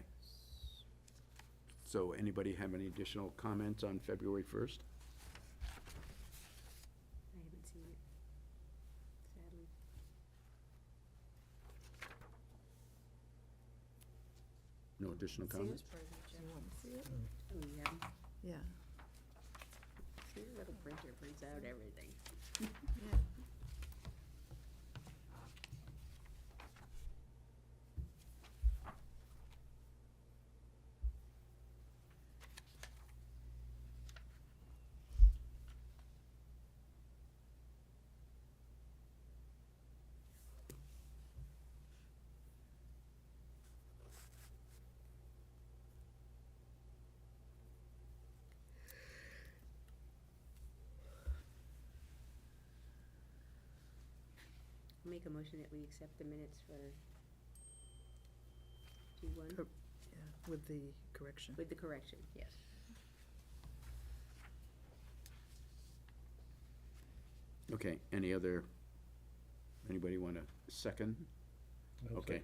So anybody have any additional comments on February 1st? I haven't seen it, sadly. No additional comments? Do you want to see it? Oh, you haven't? Yeah. See, the little printer prints out everything. Yeah. Make a motion that we accept the minutes for 2-1, Oh. Yeah, with the correction. with the correction, yes. Okay, any other, anybody want a second? Okay. Okay.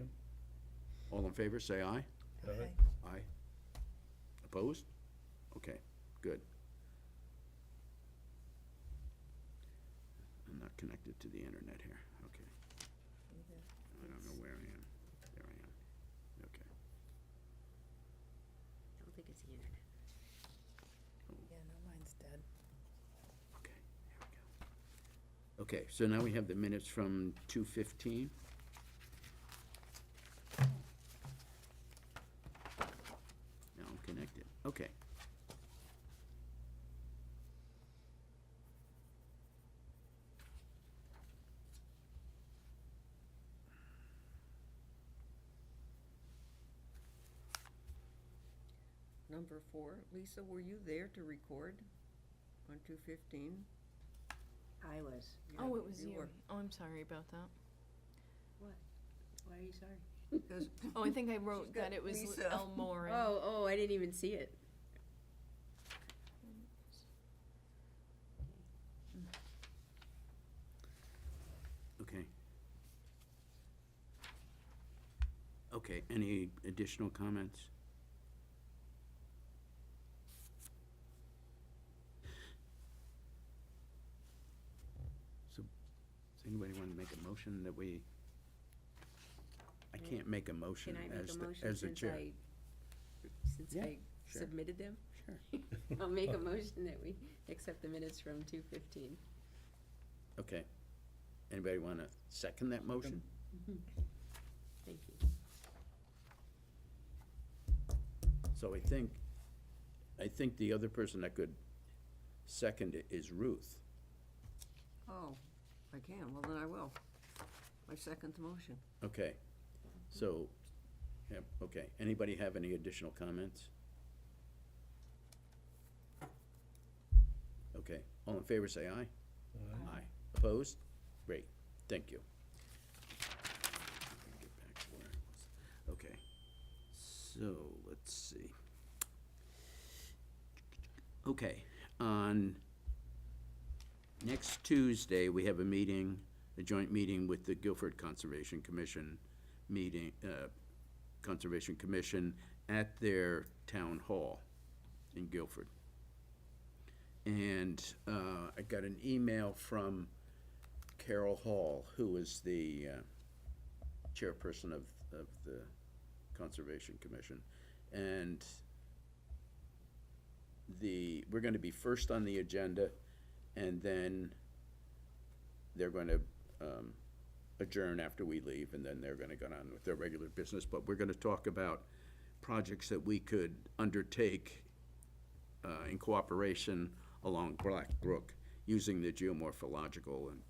All in favor, say aye. Aye. Aye. Opposed? Okay, good. I'm not connected to the internet here, okay. I don't know where I am. There I am. Okay. I don't think it's the internet. Yeah, no, mine's dead. Okay, there we go. Okay, so now we have the minutes from 2:15. Now I'm connected, okay. Number 4, Lisa, were you there to record on 2:15? I was. Oh, it was you you. were. Oh, I'm sorry about that. What? Why are you sorry? 'Cause Oh, I think I wrote She's got that it was Lisa. Elmore. Oh, I didn't even see it. Okay. Okay, any additional comments? So, does anybody want to make a motion that we I can't make a motion Can I make as a the, motion as the since chair. since Yeah, I sure. submitted them? Sure. I'll make a motion that we accept the minutes from 2:15. Okay. Anybody wanna second that motion? Thank you. So I think the other person that could second it is Ruth. Oh, I can, well, then I will. I second the motion. Okay, so, yeah, okay. Anybody have any additional comments? Okay, all in favor, say aye. Aye. Opposed? Great, thank you. Get back to where I was. Okay, so, let's see. Okay, on next Tuesday, we have a meeting, a joint meeting with the Guilford Conservation Commission Conservation Commission at their town hall in Guilford. And I got an email from Carol Hall, who is the chairperson of the Conservation Commission. And we're gonna be first on the agenda, and then they're gonna adjourn after we leave, and then they're gonna go on with their regular business. But we're gonna talk about projects that we could undertake in cooperation along Black Brook, using the geomorphological and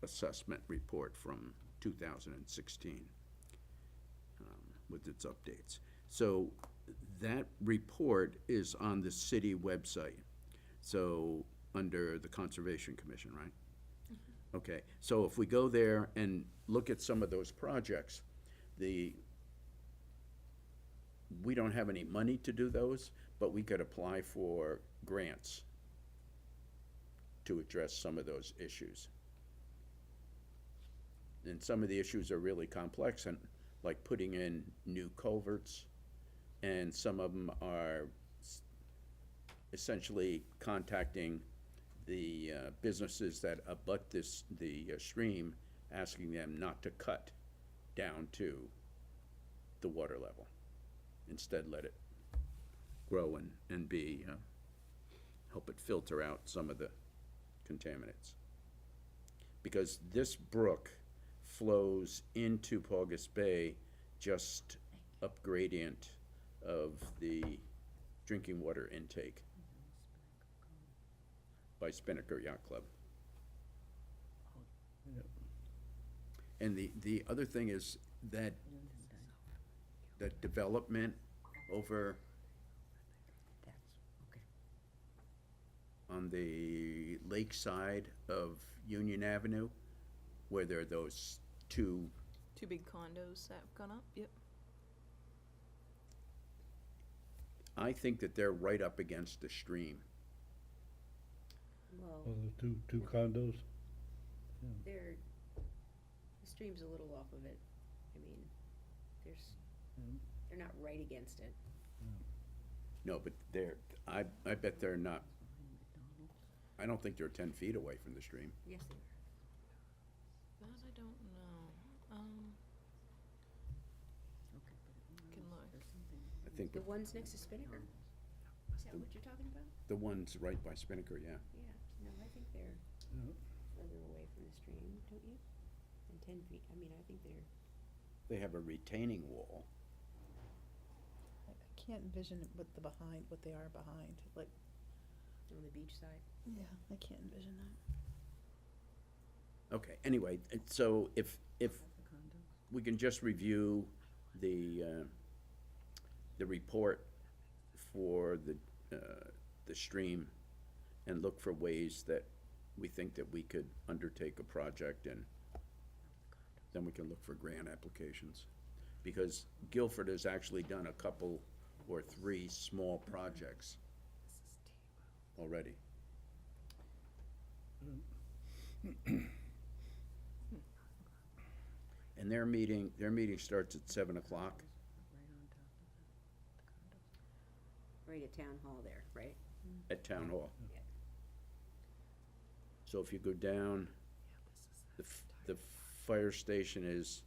assessment report from 2016 with its updates. So that report is on the city website, so under the Conservation Commission, right? Okay, so if we go there and look at some of those projects, we don't have any money to do those, but we could apply for grants to address some of those issues. And some of the issues are really complex, and like putting in new culverts, and some of them are essentially contacting the businesses that abut the stream, asking them not to cut down to the water level. Instead, let it grow and be, help it filter out some of the contaminants. Because this brook flows into Paugus Bay just up gradient of the drinking water intake by Spinnaker Yacht Club. And the other thing is that development over on the lake side of Union Avenue, where there are those two, Two big condos that have gone up, yep. I think that they're right up against the stream. Well, the two condos? the stream's a little off of it. I mean, they're not right against it. No, but I bet they're not, I don't think they're 10 feet away from the stream. Yes, they are. That I don't know. Can look. I think The ones next to Spinnaker? Is that what you're talking about? the ones right by Spinnaker, yeah. Yeah, no, I think they're further away from the stream, don't you? And 10 feet, I mean, I think they're, They have a retaining wall. I can't envision what they are behind, like, on the beach side. yeah, I can't envision that. Okay, anyway, so if we can just review the report for the stream and look for ways that we think that we could undertake a project, and then we can look for grant applications. Because Guilford has actually done a couple or three small projects already. And their meeting starts at 7 o'clock. Right at Town Hall there, right? At Town Hall. Yeah. So if you go down, the fire station is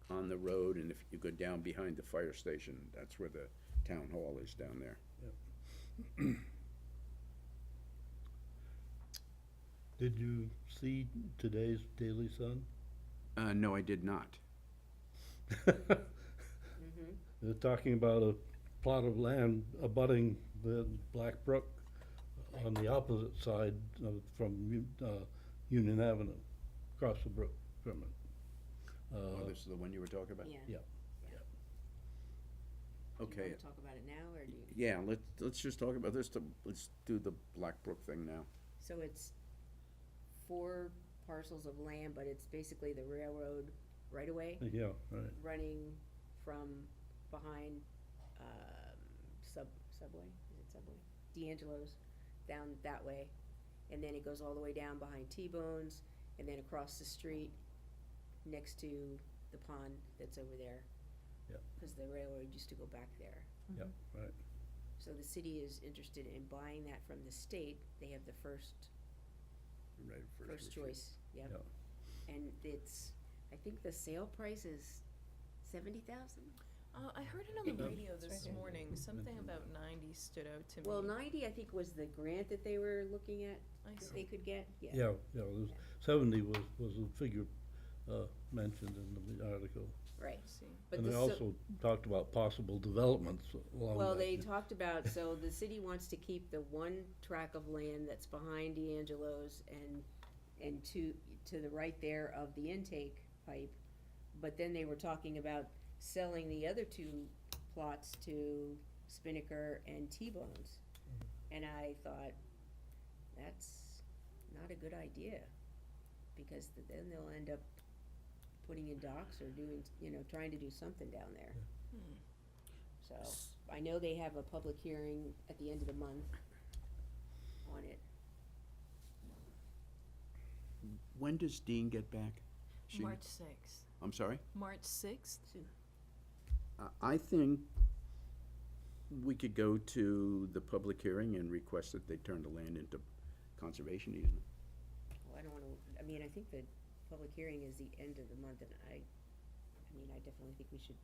on the road, and if you go down behind the fire station, that's where the town hall is down there. Did you see today's Daily Sun? No, I did not. They're talking about a plot of land abutting the Black Brook on the opposite side from Union Avenue, across the brook from it. Oh, this is the one you were talking about? Yeah. Yeah. Do you Okay, wanna talk about it now, or do you? yeah, let's just talk about this, let's do the Black Brook thing now. So it's 4 parcels of land, but it's basically the railroad right away, Yeah, right. running from behind, Subway, is it Subway? D'Angelo's, down that way. And then it goes all the way down behind T-Bones, and then across the street, next to the pond that's over there. Yep. Cause the railroad used to go back there. Yep, right. So the city is interested in buying that from the state. They have the first Right, First choice, yep. Yeah. And it's, I think the sale price is 70,000? I heard it on the radio this morning, something about 90 stood out to me. Well, 90, I think, was the grant that they were looking at, I that see. they could get, yeah. Yeah, yeah, there's 70 was the figure mentioned in the article. Right. I see. But And the they so- also talked about possible developments along that. Well, they talked about, so the city wants to keep the one tract of land that's behind D'Angelo's and to the right there of the intake pipe. But then they were talking about selling the other 2 plots to Spinnaker and T-Bones. And I thought, that's not a good idea, because then they'll end up putting in docks or doing, trying to do something down there. So, I know they have a public hearing at the end of the month on it. When does Dean get back? She- March 6th. I'm sorry? March 6th? I think we could go to the public hearing and request that they turn the land into conservation easement. Well, I don't wanna, I think the public hearing is the end of the month, and I definitely think we should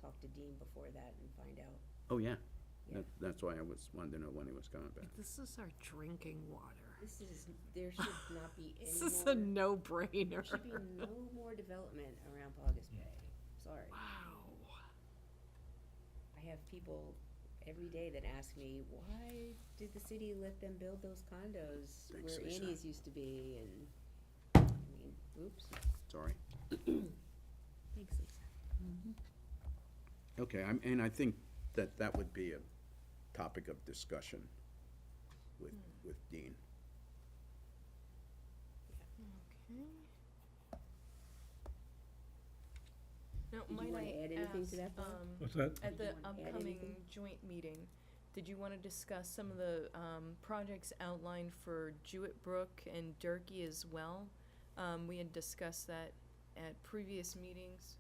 talk to Dean before that and find out. Oh, yeah. Yeah. That's why I wanted to know when he was coming back. This is our drinking water. There should not be any This more. is a no-brainer. There should be no more development around Paugus Bay, sorry. Wow. I have people every day that ask me, why did the city let them build those condos Thanks, where Lisa. Annie's used to be, and, oops. Sorry. Thanks, Lisa. Okay, and I think that would be a topic of discussion with Dean. Okay. Now, Did you might wanna I add anything to ask, that, Bob? What's that? at the Did you wanna add upcoming anything? joint meeting, did you wanna discuss some of the, projects outlined for Jewett Brook and Durkee as well? We had discussed that at previous meetings,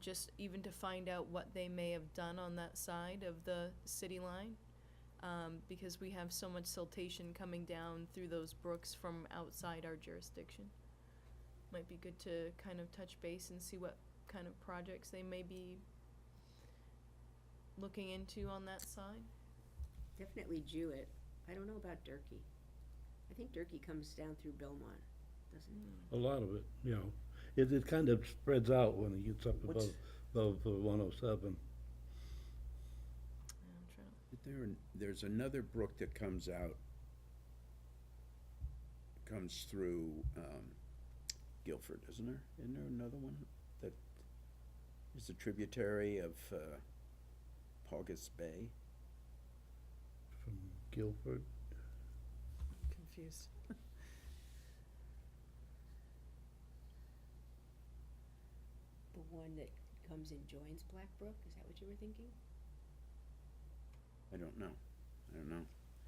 just even to find out what they may have done on that side of the city line. Because we have so much siltation coming down through those brooks from outside our jurisdiction. Might be good to kind of touch base and see what kind of projects they may be looking into on that side. Definitely Jewett. I don't know about Durkee. I think Durkee comes down through Belmont, doesn't it? A lot of it, it kind of spreads out when it gets up What's- above 107. Yeah, I'm trying to. There's another brook that comes through Guilford, isn't there? Isn't there another one that is a tributary of Paugus Bay? From Guilford. Confused. The one that comes and joins Black Brook, is that what you were thinking? I don't know.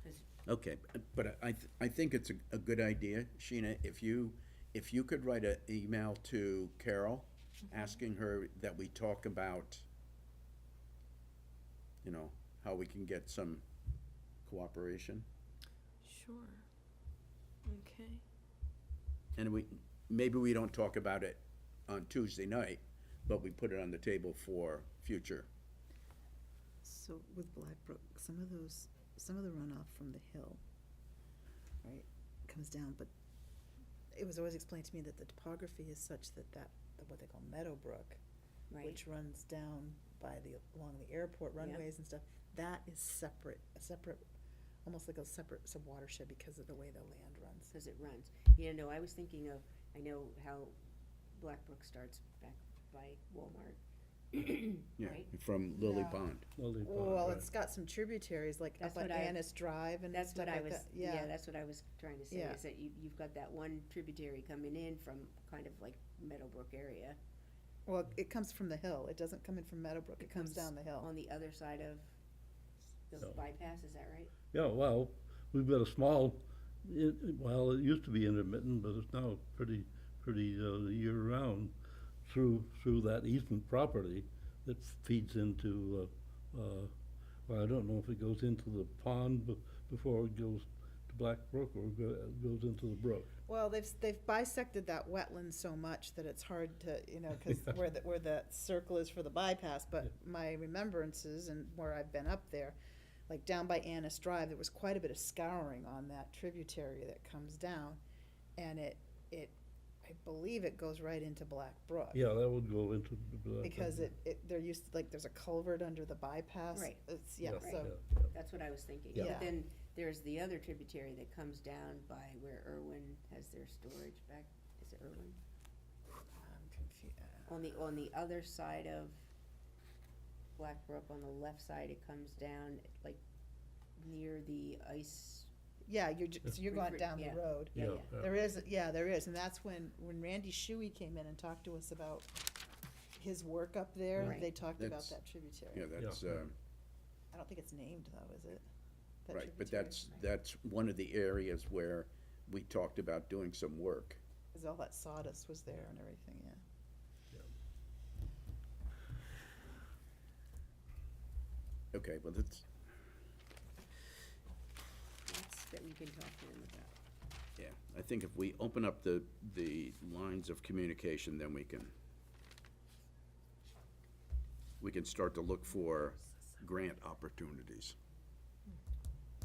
'Cause- Okay, but I think it's a good idea, Sheena, if you could write an email to Carol, asking her that we talk about, how we can get some cooperation. Sure. Okay. And maybe we don't talk about it on Tuesday night, but we put it on the table for future. So with Black Brook, some of the runoff from the hill, right, comes down, but it was always explained to me that the topography is such that what they call Meadowbrook, Right, which runs down along the airport runways and stuff, that is a separate, almost like a separate sub-watershed because of the way the land runs. cause it runs. I was thinking of, I know how Black Brook starts back by Walmart, Yeah, right? from Lily Yeah. Pond. Lily Pond, Well, right. it's got some tributaries, like That's up on what I- Annis Drive and That's stuff what I like was, that, yeah, that's what I was trying to say, Yeah. is that you've got that one tributary coming in from kind of like Meadowbrook area. Well, it comes from the hill, it doesn't come in from Meadowbrook, it comes comes down the hill. On the other side of the No. bypass, is that right? Yeah, well, we've got a small, well, it used to be intermittent, but it's now pretty year-round through that easement property that feeds into, well, I don't know if it goes into the pond before it goes to Black Brook or goes into the brook. Well, they've bisected that wetland so much that it's hard to, cause where the circle is for the bypass, but my remembrances and where I've been up there, like down by Annis Drive, there was quite a bit of scouring on that tributary that comes down, and I believe it goes right into Black Brook. Yeah, that would go into the. Because there's a culvert under the bypass. Right. Yeah, Right. so, That's what I was thinking. Yeah. But then there's the other tributary that comes down by where Irwin has their storage back, is it Irwin? I'm confused. On the other side of Black Brook, on the left side, it comes down like near the ice. Yeah, so you're going Refri- down the yeah. road. Yeah, yeah. There is, and that's when Randy Shuey came in and talked to us about his work up there, Right. they talked about That's- that tributary. Yeah, that's, Yeah. I don't think it's named though, is it? That right, but tributary? that's one of the areas where we talked about doing some work. 'Cause all that sawdust was there and everything, yeah. Okay, well, that's, That we can talk to them about. yeah, I think if we open up the lines of communication, then we can start to look for grant opportunities.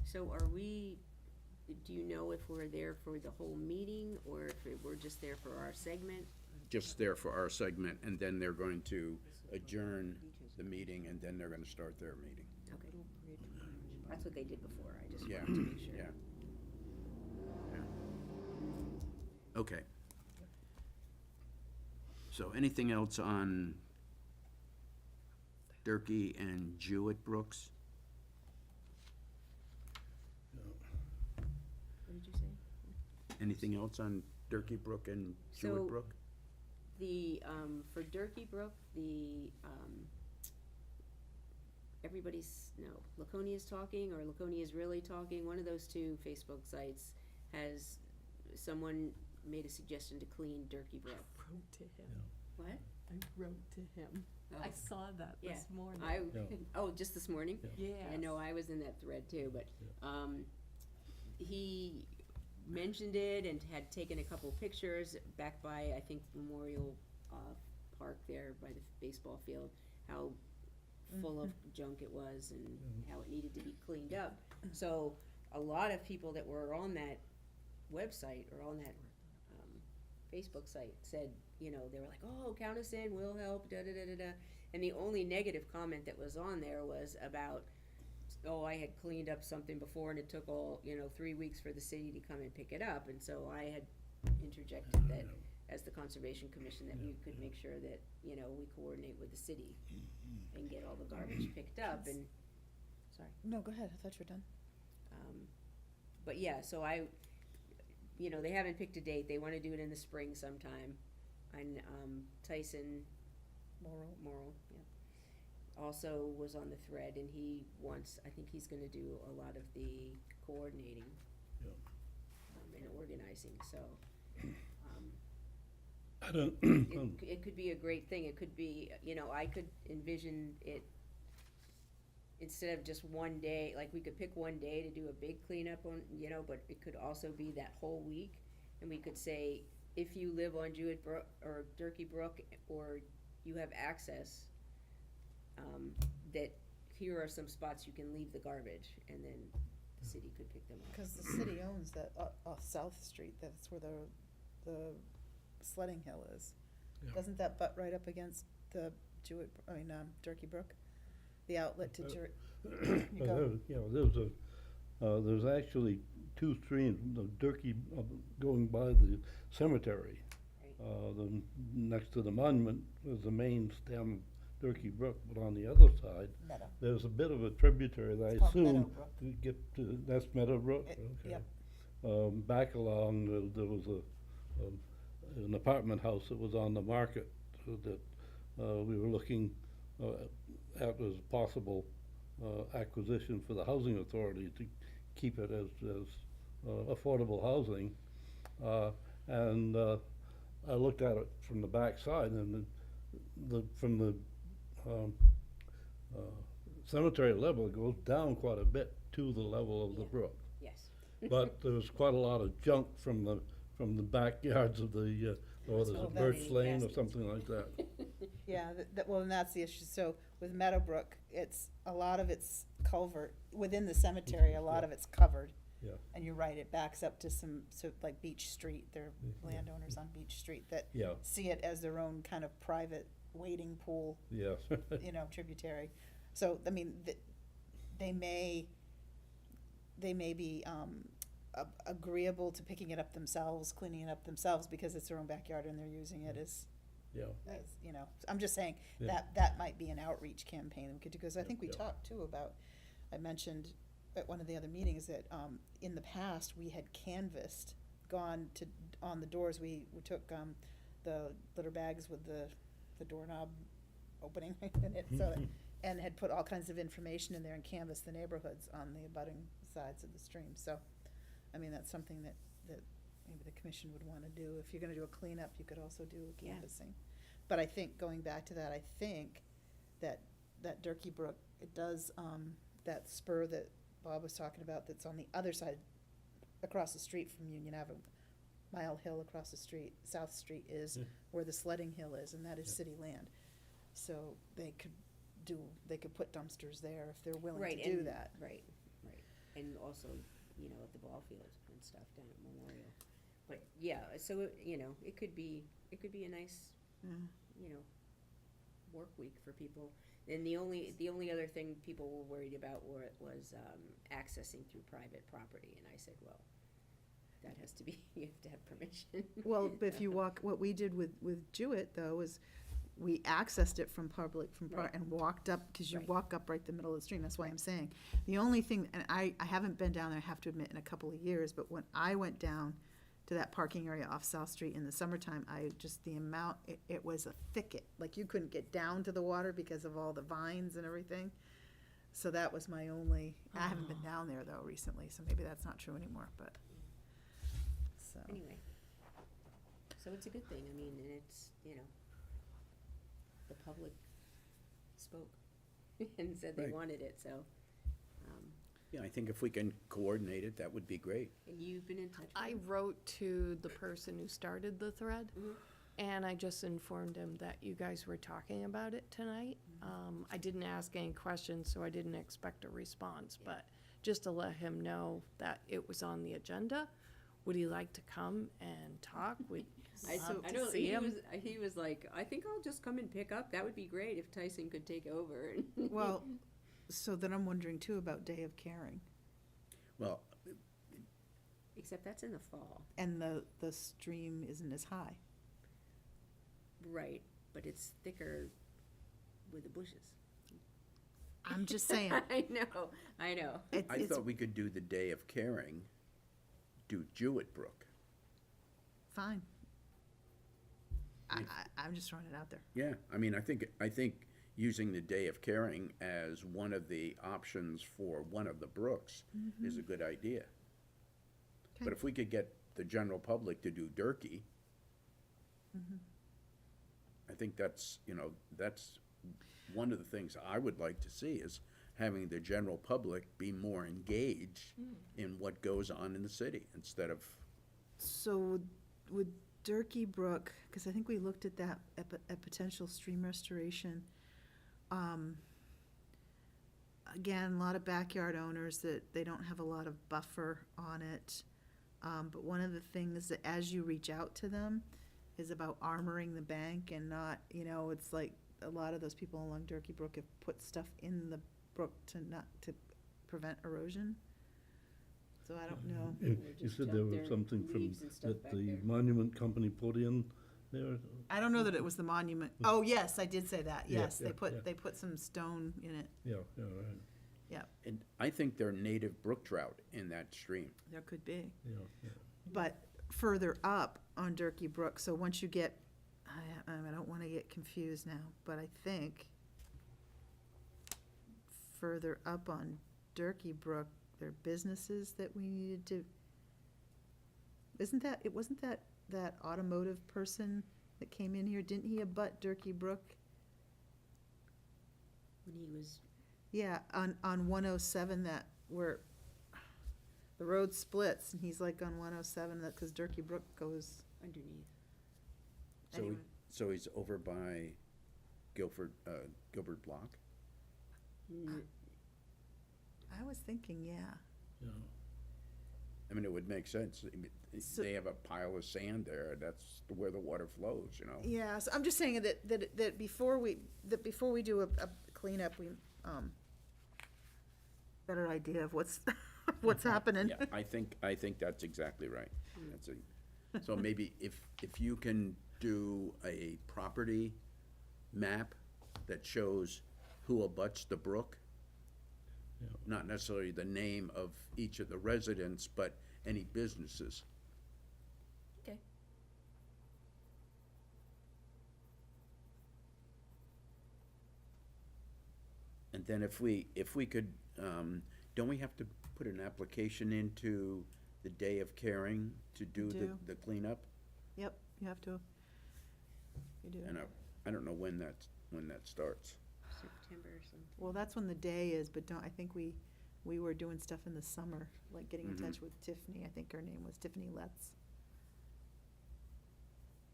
So do you know if we're there for the whole meeting, or if we're just there for our segment? Just there for our segment, and then they're going to adjourn the meeting, and then they're gonna start their meeting. Okay. That's what they did before, I just Yeah, wanted to make sure. yeah. Okay. So anything else on Durkee and Jewett Brooks? What did you say? Anything else on Durkee Brook and Jewett So- Brook? For Durkee Brook, Laconia's talking, or Laconia's really talking, one of those two Facebook sites someone made a suggestion to clean Durkee Brook. Wrote to him. What? I wrote to him. I saw that Yeah. this morning. Yeah. Just this morning? Yeah. I know, I was in that thread too, but, he mentioned it and had taken a couple pictures back by, I think, Memorial, Park there by the baseball field, how full of junk it was and how it needed to be cleaned up. So, a lot of people that were on that website, or on that, Facebook site, said, they were like, oh, count us in, we'll help, da-da-da-da-da. And the only negative comment that was on there was about, oh, I had cleaned up something before and it took 3 weeks for the city to come and pick it up. And so I had interjected that, as the Conservation Commission, that we could make sure that, we coordinate with the city and get all the garbage picked up, and, sorry. No, go ahead, I thought you were done. But yeah, so they haven't picked a date, they wanna do it in the spring sometime. And, Tyson Morrill, yeah, also was on the thread, and I think he's gonna do a lot of the coordinating. And organizing, so, I don't, it could be a great thing, it could be, I could envision it, instead of just one day, like, we could pick one day to do a big cleanup on, but it could also be that whole week, and we could say, if you live on Jewett Brook, or Durkee Brook, or you have access, that here are some spots you can leave the garbage, and then the city could pick them up. Cause the city owns that, off South Street, that's where the sledding hill is. Yeah. Doesn't that butt right up against the Durkey Brook? The outlet to you go, There's actually two streams, the Durkey, going by the cemetery. Next to the monument is the main stem, Durkey Brook, but on the other side, Meadow. there's a bit of a tributary that I It's called assume Meadowbrook. to get to, that's Meadowbrook, It- okay. yep. Back along, there was an apartment house that was on the market that, we were looking, at as possible, acquisition for the housing authority to keep it as affordable housing. And I looked at it from the back side, and from the cemetery level, it goes down quite a bit to the level of the Yeah. brook. Yes. But there was quite a lot of junk from the backyards of the, or there's Oh, a that birch is lane or nasty. something like that. Yeah, well, and that's the issue. So with Meadowbrook, it's, a lot of it's culvert, within the cemetery, a lot of it's covered. Yeah. And you're right, it backs up to like Beach Street, there are Yeah. landowners on Beach Street that Yeah, see it as their own kind of private wading pool, yeah. tributary. So, I mean, they may be, agreeable to picking it up themselves, cleaning it up themselves, because it's their own backyard and they're using it as, Yeah. I'm just saying, Yeah. that might be an outreach campaign that we could do, because I Yeah, think we yeah. talked too about, I mentioned at one of the other meetings that, in the past, we had canvassed, gone to, on the doors, we took, the litter bags with the doorknob opening in it, so, and had put all kinds of information in there and canvassed the neighborhoods on the abutting sides of the stream, so, I mean, that's something that maybe the commission would wanna do. If you're gonna do a cleanup, you could also do Yeah. canvassing. But I think, going back to that, I think that Durkey Brook, it does, that spur that Bob was talking about, that's on the other side, across the street from Union Avenue, Mile Hill across the street, South Street is Yeah. where the sledding hill is, and that is Yeah. city land. So they could put dumpsters there if they're willing Right, to do and- that. Right, and also, at the ball field and stuff down at Memorial. But, yeah, so, it could be a nice, Yeah. work week for people. And the only other thing people were worried about was accessing through private property, and I said, well, that has to be, you have to have permission. Well, but if you walk, what we did with Jewett, though, is we accessed it from Right. and walked up, because you Right. walk up right the middle of the stream, that's why I'm saying. The only thing, and I haven't been down there, I have to admit, in a couple of years, but when I went down to that parking area off South Street in the summertime, the amount, it was a thicket, like you couldn't get down to the water because of all the vines and everything. So that was my only, I haven't been down there though recently, so maybe that's not true anymore, but, so. Anyway, so it's a good thing, I mean, and it's, the public spoke and said they Right. wanted it, so, Yeah, I think if we can coordinate it, that would be great. and you've been in touch with I them? wrote to the person who started the thread, Mhm. and I just informed him that you guys were talking about it tonight. I didn't ask any questions, so I didn't expect a response, Yeah. but just to let him know that it was on the agenda. Would he like to come and talk? Would love to see him. He was like, I think I'll just come and pick up, that would be great if Tyson could take over. Well, so then I'm wondering too about Day of Caring, Well, Except that's in the fall, and the stream isn't as high. right, but it's thicker with the bushes. I'm just saying, I know. it's, I thought we could do the Day of Caring, do Jewett Brook. fine. I'm just throwing it out there. Yeah, I mean, I think using the Day of Caring as one of the options for one of the brooks is a good idea. But Okay. if we could get the general public to do Durkey, I think that's one of the things I would like to see is having the general public be more engaged in what goes on in the city instead of, So would Durkey Brook, because I think we looked at that, at potential stream restoration. Again, a lot of backyard owners that they don't have a lot of buffer on it. But one of the things that as you reach out to them is about armoring the bank and not, it's like a lot of those people along Durkey Brook have put stuff in the brook to prevent erosion. So I don't know. You just said dump there their was something from, leaves and stuff that back the there. monument company put in there? I don't know that it was the monument. Oh, yes, I did say that. Yeah, Yes, yeah, yeah. they put some stone in it. Yeah, yeah, right, And I think there are native brook trout in that stream. There could be. yeah, yeah. But further up on Durkey Brook, so once you get, I don't want to get confused now, but I think further up on Durkey Brook, there are businesses that we needed to, wasn't that automotive person that came in here, didn't he abut Durkey Brook? When he was, Yeah, on 107, that where the road splits, and he's like on 107, that, because Durkey Brook goes, underneath. anyway. So he's over by Gilbert Block? N- I was thinking, yeah. Yeah. I mean, it would make sense. I mean, So- they have a pile of sand there, that's where the water flows, Yeah, so I'm just saying that before we do a cleanup, we, better idea of what's, what's happening. Yeah, I think that's exactly right. So maybe if you can do a property map that shows who abuts the brook, Yeah. not necessarily the name of each of the residents, but any businesses. Okay. And then if we could, don't we have to put an application into the Day of Caring to do Do. the cleanup? Yep, you have to. You do. And I don't know when that starts. September or something. Well, that's when the day is, but I think we were doing stuff in the summer, like getting in Mhm. touch with Tiffany, I think her name was Tiffany Letts.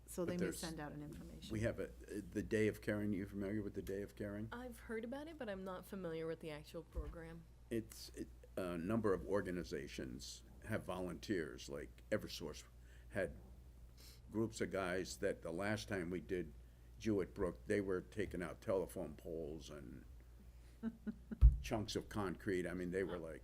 So But they may there's- send out an information. We have the Day of Caring, you familiar with the Day of Caring? I've heard about it, but I'm not familiar with the actual program. A number of organizations have volunteers, like Eversource had groups of guys that the last time we did Jewett Brook, they were taking out telephone poles and chunks of concrete. I mean, they were like.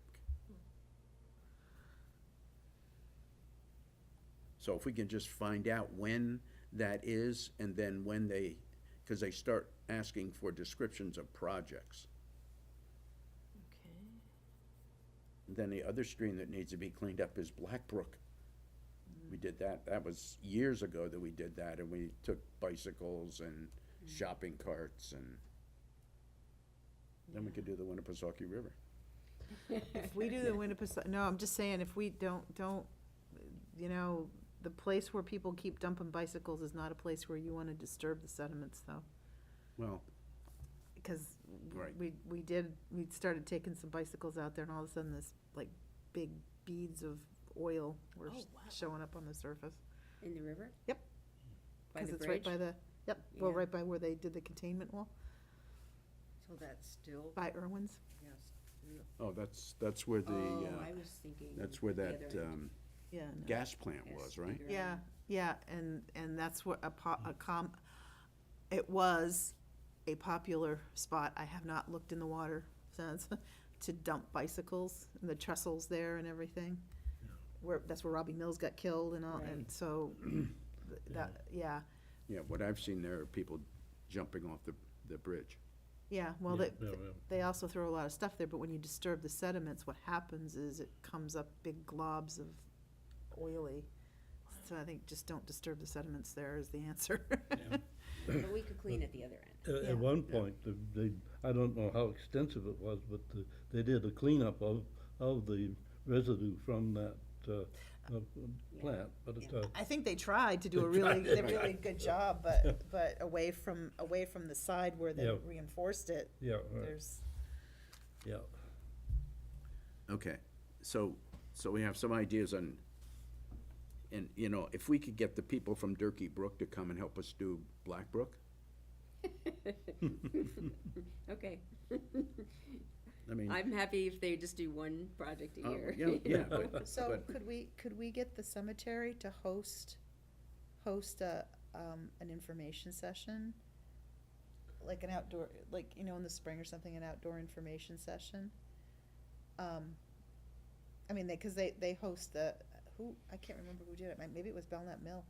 So if we can just find out when that is, and then when because they start asking for descriptions of projects. Okay. Then the other stream that needs to be cleaned up is Black Brook. We did that. That was years ago that we did that, and we took bicycles and shopping carts, and then we could do the Winnipesaukee River. If we do the Winnipesaukee, no, I'm just saying, if we don't, the place where people keep dumping bicycles is not a place where you want to disturb the sediments, though. Well, Because Right. we started taking some bicycles out there, and all of a sudden, this, like, big beads of oil were Oh, wow. showing up on the surface. In the river? Yep. By Because the it's right bridge? by well, Yeah. right by where they did the containment wall, So that's still, by Irwin's. yes. oh, that's where Oh, I was thinking. that's where the that other end. Yeah. no. gas plant Yes, was, right? Peter. Yeah, and that's what it was a popular spot. I have not looked in the water since, to dump bicycles, and the trestles there and everything. That's where Robbie Mills got killed and all, and so, yeah, What I've seen there are people jumping off the bridge. well, Yeah, yeah, yeah. they also throw a lot of stuff there, but when you disturb the sediments, what happens is it comes up big globs of oily. So I think just don't disturb the sediments there is the answer. But we could clean at the other end. Yeah. At one point, I don't know how extensive it was, but they did a cleanup of the residue from that plant, but I think they tried to do a They really, tried. a really good job, but away from the side where they Yeah. reinforced it, yeah, right, there's, yeah. Okay, so we have some ideas on And, you know, if we could get the people from Durkey Brook to come and help us do Black Brook, Okay. I mean, I'm happy if they just do one project a oh, year. yeah, yeah, but, So but, could we get the cemetery to host an information session? Like an outdoor, like, you know, in the spring or something, an outdoor information session? I mean, cause they host I can't remember who did it, maybe it was Belknap Mill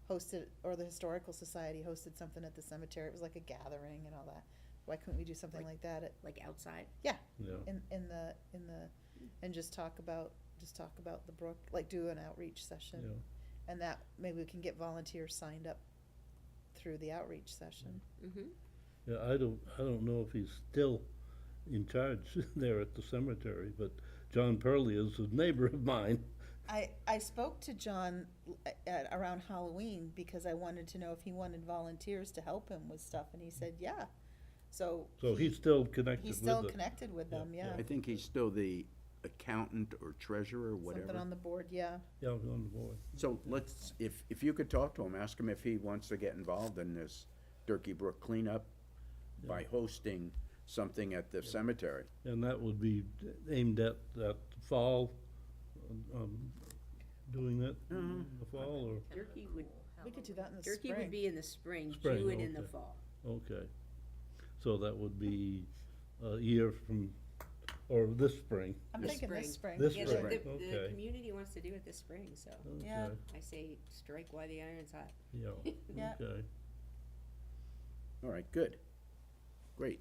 hosted, or the Historical Society hosted something at the cemetery, it was like a gathering and all that. Why couldn't we do something like that Like outside. Yeah, in the, and just talk about the brook, like do an outreach session? yeah. And that, maybe we can get volunteers signed up through the outreach session. Mm-hmm. Yeah, I don't know if he's still in charge there at the cemetery, but John Purley is a neighbor of mine. I spoke to John around Halloween because I wanted to know if he wanted volunteers to help him with stuff, and he said, yeah. So He's still connected he's with still the. connected with them, yeah. I think he's still the accountant or treasurer, Something whatever. on the board, yeah. Yeah, on the board. So let's, if you could talk to him, ask him if he wants to get involved in this Durkey Brook cleanup by hosting something at the cemetery. And that would be aimed at fall, doing that in the fall, or, Durkey would, We could do that in the Durkey spring. would be in the spring, Spring, Jewett in the okay. fall. okay. So that would be a year from, or this spring. I'm This thinking this spring. This Yeah, spring, the okay. community wants to do it this spring, so Yeah. Okay, I say strike while the iron's hot. yeah, Yeah. okay. All right, good. Great.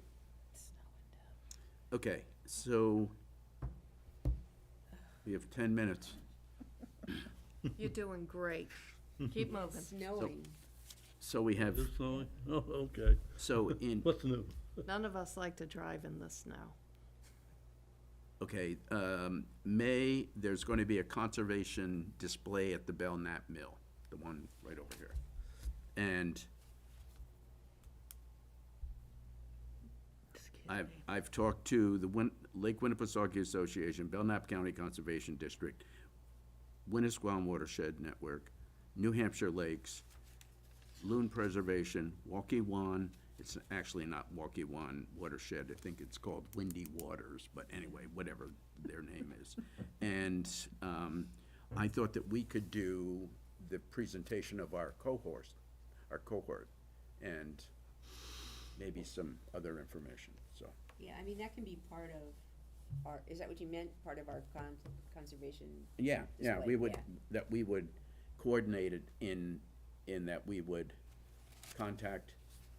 Okay, so we have 10 minutes. You're doing great. Keep moving. Snowing. So we have, Is it snowing? Oh, okay. so in, What's new? None of us like to drive in the snow. okay, May, there's going to be a conservation display at the Belknap Mill, the one right over here. And I've talked to the Lake Winnipesaukee Association, Belknap County Conservation District, Winnisquam Watershed Network, New Hampshire Lakes, Loon Preservation, Waukee-Wan, it's actually not Waukee-Wan Watershed, I think it's called Windy Waters, but anyway, whatever their name is. And I thought that we could do the presentation of our cohort, and maybe some other information, so. Yeah, I mean, that can be part of our, is that what you meant, part of our conservation? Yeah, yeah, display? we would, Yeah. that we would coordinate it in that we would contact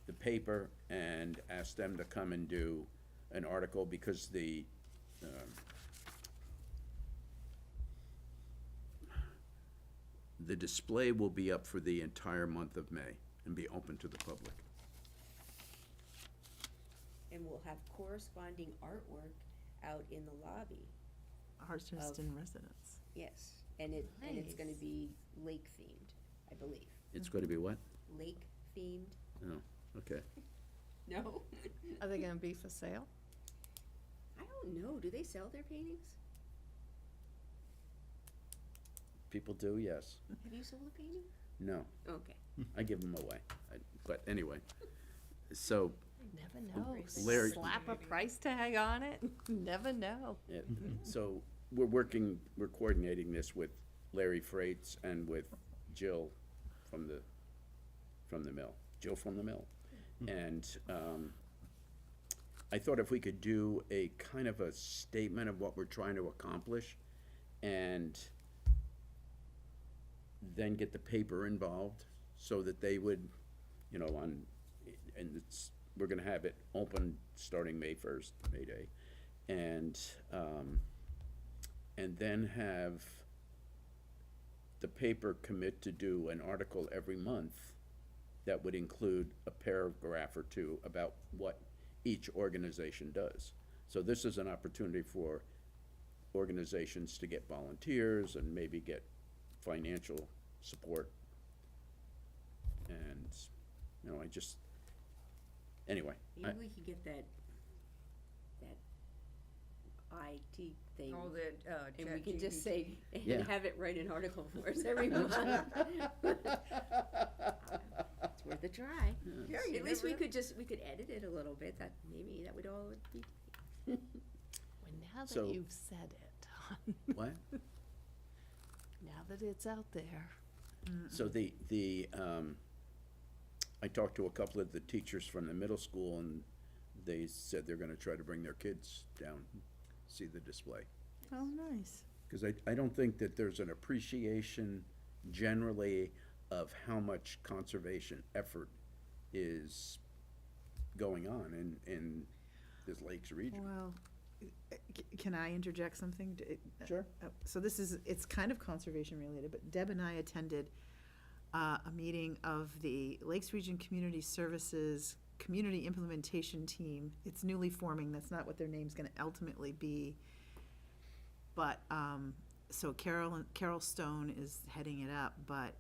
the paper and ask them to come and do an article, because the display will be up for the entire month of May and be open to the public. And we'll have corresponding artwork out in the lobby, Artist in residence. yes. And it's gonna Nice. be lake themed, I believe. It's going to be what? Lake themed? Oh, okay. No? Are they gonna be for sale? I don't know, do they sell their paintings? People do, yes. Have you sold a painting? No, Okay. I give them away. But anyway, so Never know. Larry- Slap a price tag on it. Never know. yeah, so we're coordinating this with Larry Freites and with Jill from the mill, Jill from the mill. And I thought if we could do a kind of a statement of what we're trying to accomplish, and then get the paper involved, so that they would, you know, and we're gonna have it open starting May 1st, May Day. And then have the paper commit to do an article every month that would include a paragraph or two about what each organization does. So this is an opportunity for organizations to get volunteers and maybe get financial support. And, you know, anyway, Maybe we could get that IT thing. Oh, that, And we can just ChatGPT. say, Yeah. and have it write an article for us every month. It's worth a try. Yeah, you At least never we know. could just, we could edit it a little bit, that, maybe that would all be. Well, now So- that you've said it, What? now that it's out there. So I talked to a couple of the teachers from the middle school, and they said they're gonna try to bring their kids down, see the display. Oh, nice. Because I don't think that there's an appreciation generally of how much conservation effort is going on in this Lakes region. Well, can I interject something? Sure. So this is, it's kind of conservation related, but Deb and I attended a meeting of the Lakes Region Community Services Community Implementation Team. It's newly forming, that's not what their name's gonna ultimately be. But, so Carol Stone is heading it up, but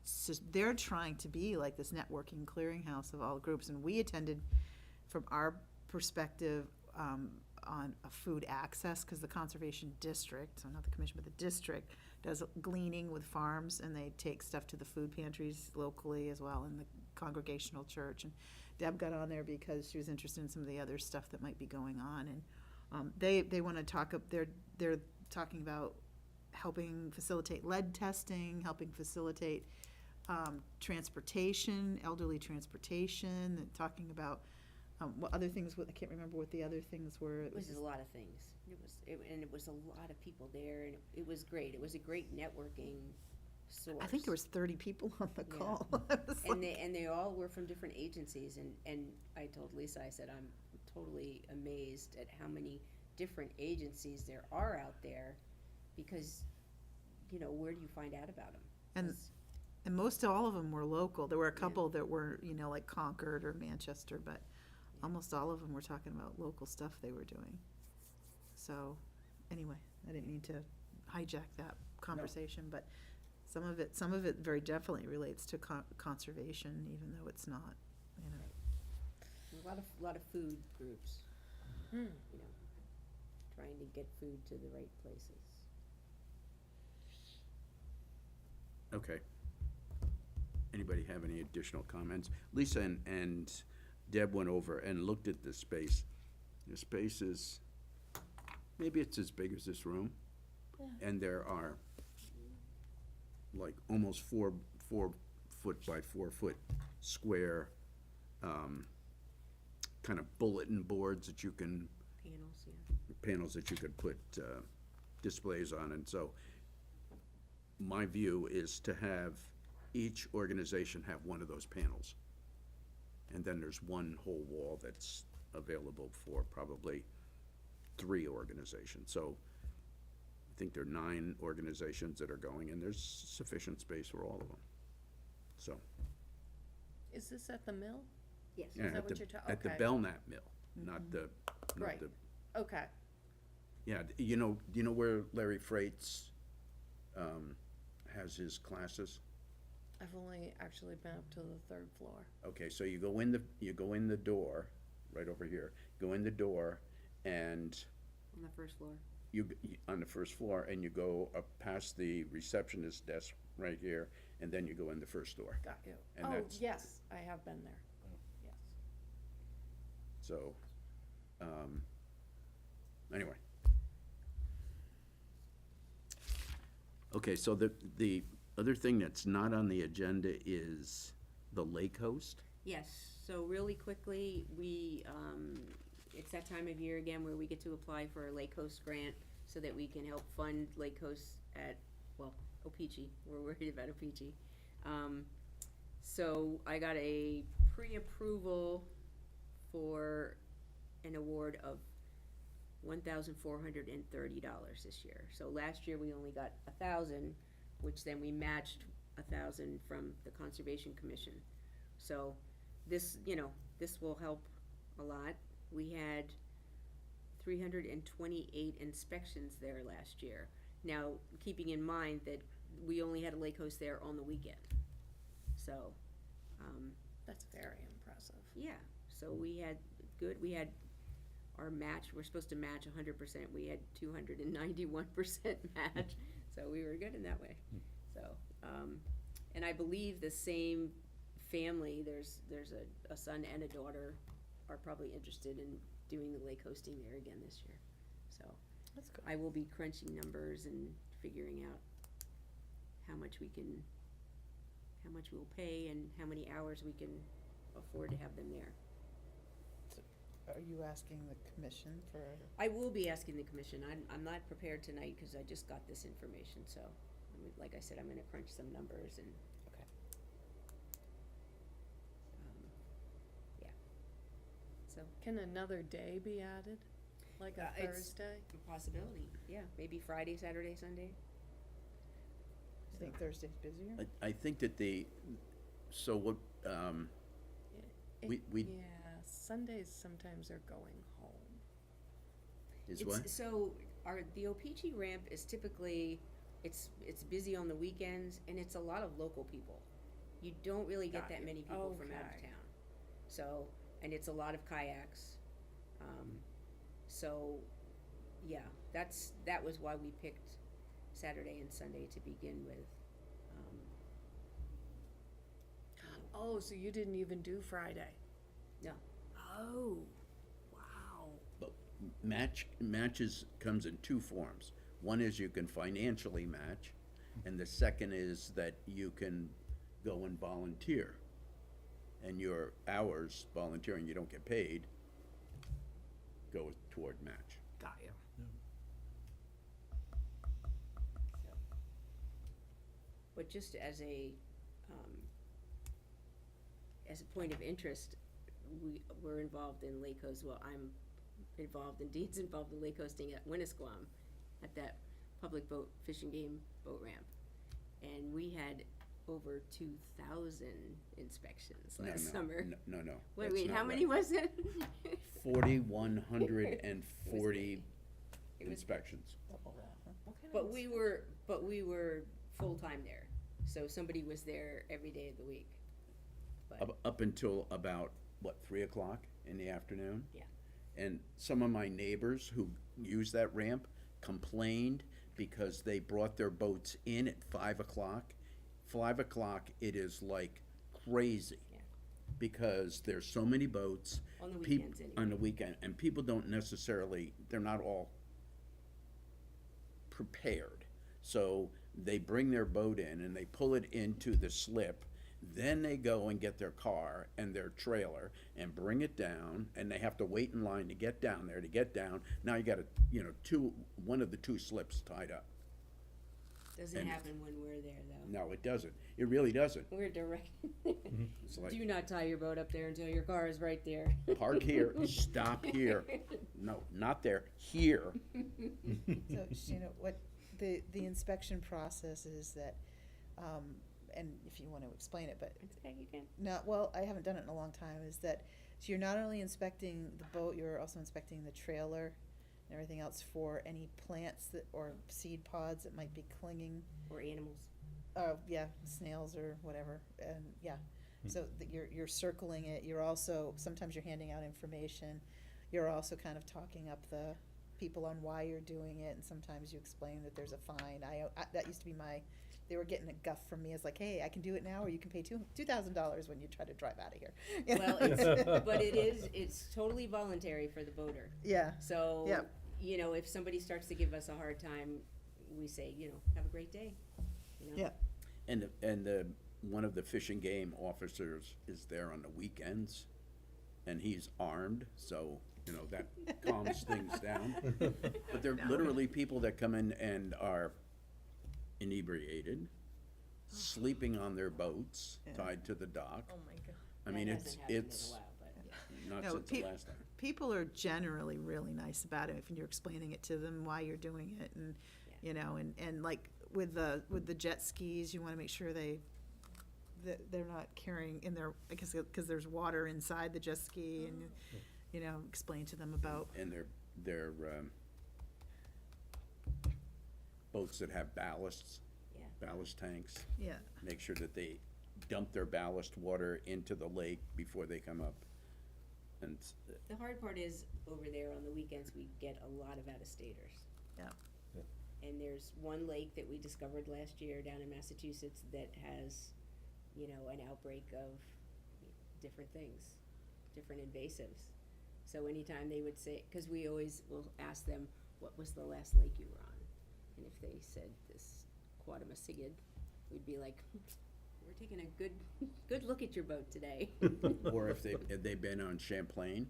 it's just, they're trying to be like this networking clearinghouse of all groups. And we attended, from our perspective, on a food access, because the Conservation District, so not the commission, but the district, does gleaning with farms, and they take stuff to the food pantries locally as well, in the Congregational Church. And Deb got on there because she was interested in some of the other stuff that might be going on, and they want to talk, they're talking about helping facilitate lead testing, helping facilitate transportation, elderly transportation, and talking about what other things, I can't remember what the other things were. It was a lot of things. And it was a lot of people there, and it was great. It was a great networking source. I think there was 30 people on the Yeah. call. It was And like- they all were from different agencies, and I told Lisa, I said, I'm totally amazed at how many different agencies there are out there, because, where do you find out about them? And most all of them were local. There were a couple that were, like Concord or Manchester, but almost all of them were talking about local stuff they were doing. So, anyway, I didn't mean to hijack that conversation, but some of it very definitely relates to conservation, even though it's not, A lot of food groups, trying to get food to the right places. Okay. Anybody have any additional comments? Lisa and Deb went over and looked at the space. The space is, maybe it's as big as this room. Yeah. And there are like almost 4 foot by 4 foot square, kind of bulletin boards that you can, panels that you could put displays on. And so my view is to have each organization have one of those panels. And then there's one whole wall that's available for probably 3 organizations. So I think there are 9 organizations that are going, and there's sufficient space for all of them. So, Is this at the mill? Yes. yeah, that at what the, you're at the okay. Belknap Mill, not the, Right. Okay. yeah, do you know where Larry Freight's, has his classes? I've only actually been up to the 3rd floor. Okay, so you go in the door, right over here, go in the door, and On the first floor. on the first floor, and you go up past the receptionist desk right here, and then you go in the first door. Got you. And Oh, that's- yes, I have been there. Yes. So, anyway. Okay, so the other thing that's not on the agenda is the lake host. Yes, so really quickly, it's that time of year again where we get to apply for a Lake Coast grant so that we can help fund Lake Coast at, O-Pee-Chee. We're worried about O-Pee-Chee. So I got a pre-approval for an award of $1,430 this year. So last year we only got 1,000, which then we matched 1,000 from the Conservation Commission. So this, this will help a lot. We had 328 inspections there last year. Now, keeping in mind that we only had a lake host there on the weekend. So, That's very impressive. yeah, so we had our match, we're supposed to match 100%, we had 291% match, so we were good in that way. So, and I believe the same family, there's a son and a daughter are probably interested in doing the lake hosting there again this year. So That's good. I will be crunching numbers and figuring out how much we'll pay and how many hours we can afford to have them there. Are you asking the commission for? I will be asking the commission. I'm not prepared tonight because I just got this information, so, like I said, I'm gonna crunch some numbers and. Okay. Yeah. So, Can another day be added? Like a it's- Thursday? a possibility, yeah, maybe Friday, Saturday, Sunday. You think Thursday's busier? I think that so what, we- Yeah, Sundays sometimes are going home. is what? So, the O-Pee-Chee ramp is typically, it's busy on the weekends, and it's a lot of local people. You don't really get Got that it. many people from out of Okay. town. So, and it's a lot of kayaks. So, yeah, that was why we picked Saturday and Sunday to begin with. Oh, so you didn't even do Friday? No. Oh, wow. But matches comes in two forms. One is you can financially match, and the second is that you can go and volunteer. And your hours volunteering, you don't get paid, go toward match. Got you. But just as a point of interest, we're involved in lake host, well, I'm involved, and Dean's involved in lake hosting at Winnisquam, at that public boat, fishing game boat ramp. And we had over 2,000 inspections last summer. No. Wait, that's not how many right. was it? 4,140 It was- inspections. Double that, huh? But we were full-time there, so somebody was there every day of the week. But, Up until about, 3 o'clock in the afternoon? Yeah. And some of my neighbors who use that ramp complained because they brought their boats in at 5 o'clock. 5 o'clock, it is like crazy. Yeah. Because there's so many boats. on the peop- weekends anyway. On the weekend, and people don't necessarily, they're not all prepared. So they bring their boat in and they pull it into the slip, then they go and get their car and their trailer and bring it down, and they have to wait in line to get down there, to get down. Now you got one of the two slips tied up. Doesn't and- happen when we're there, though. No, it doesn't. It really doesn't. We're direct. It's like, Do not tie your boat up there until your car is right there. park here, stop here. No, not there, here. So, what the inspection process is that, and if you want to explain it, but Okay, you can. not, well, I haven't done it in a long time, is that, so you're not only inspecting the boat, you're also inspecting the trailer and everything else for any plants that, or seed pods that might be clinging, Or animals. yeah, snails or whatever, and, yeah. So that you're circling it, you're also, sometimes you're handing out information, you're also kind of talking up the people on why you're doing it, and sometimes you explain that there's a fine. That used to be they were getting a guff from me, it's like, hey, I can do it now, or you can pay $2,000 when you try to drive out of here. You know? Well, but it's totally voluntary for the boater. Yeah, So, Yep. if somebody starts to give us a hard time, we say, have a great day. Yeah. And one of the fish and game officers is there on the weekends, and he's armed, so, that calms things down. But there are literally people that come in and are inebriated, sleeping on their boats, Yeah. tied to the dock. Oh my god. I mean, That it's, hasn't happened in a it's while, but yeah. not No, since the last time. people are generally really nice about it if you're explaining it to them why you're doing it, and and like with the jet skis, you want to make sure that they're not carrying in their, because there's water inside the jet ski, and explain to them about And they're boats that have ballasts, Yeah. ballast tanks. yeah. Make sure that they dump their ballast water into the lake before they come up. And, The hard part is, over there on the weekends, we get a lot of out-of-staters. Yeah. And there's one lake that we discovered last year down in Massachusetts that has, you know, an outbreak of different things, different invasives. So anytime they would say, cause we always will ask them, what was the last lake you were on? And if they said this Quadamasigid, we'd be like, we're taking a good look at your boat today. or if they've been on Champlain,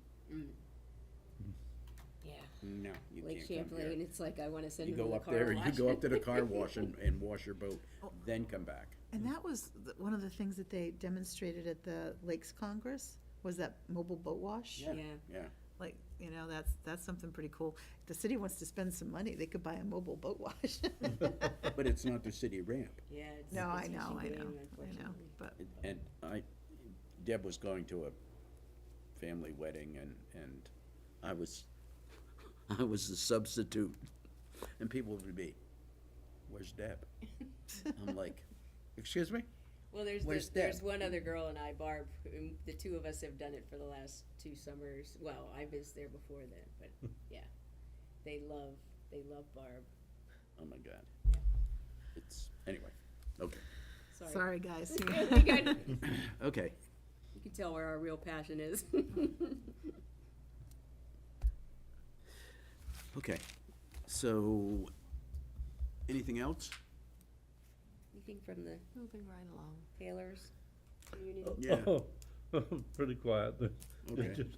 Yeah, no, you Lake can't come Champlain, here. it's like, I wanna send You them to go the up car there, wash. you go up to the car wash and wash your boat, then come back. And that was one of the things that they demonstrated at the Lakes Congress, was that mobile boat wash. Yeah. Yeah. Yeah, Like, you know, that's something pretty cool. If the city wants to spend some money, they could buy a mobile boat wash. but it's not the city ramp. Yeah, it's. No, I it's know, I Michigan, know, unfortunately. but, And Deb was going to a family wedding and I was the substitute. And people would be, where's Deb? I'm like, excuse me? Well, Where's there's Deb? one other girl and I, Barb, who, the two of us have done it for the last 2 summers. Well, I was there before then, but yeah, they love Barb. Oh my God. Yeah. It's, anyway, okay, sorry, guys. We got- okay. You can tell where our real passion is. Okay, so, anything else? Anything from the Moving right along. Taylors community? Yeah. Oh, pretty quiet. Okay. It's just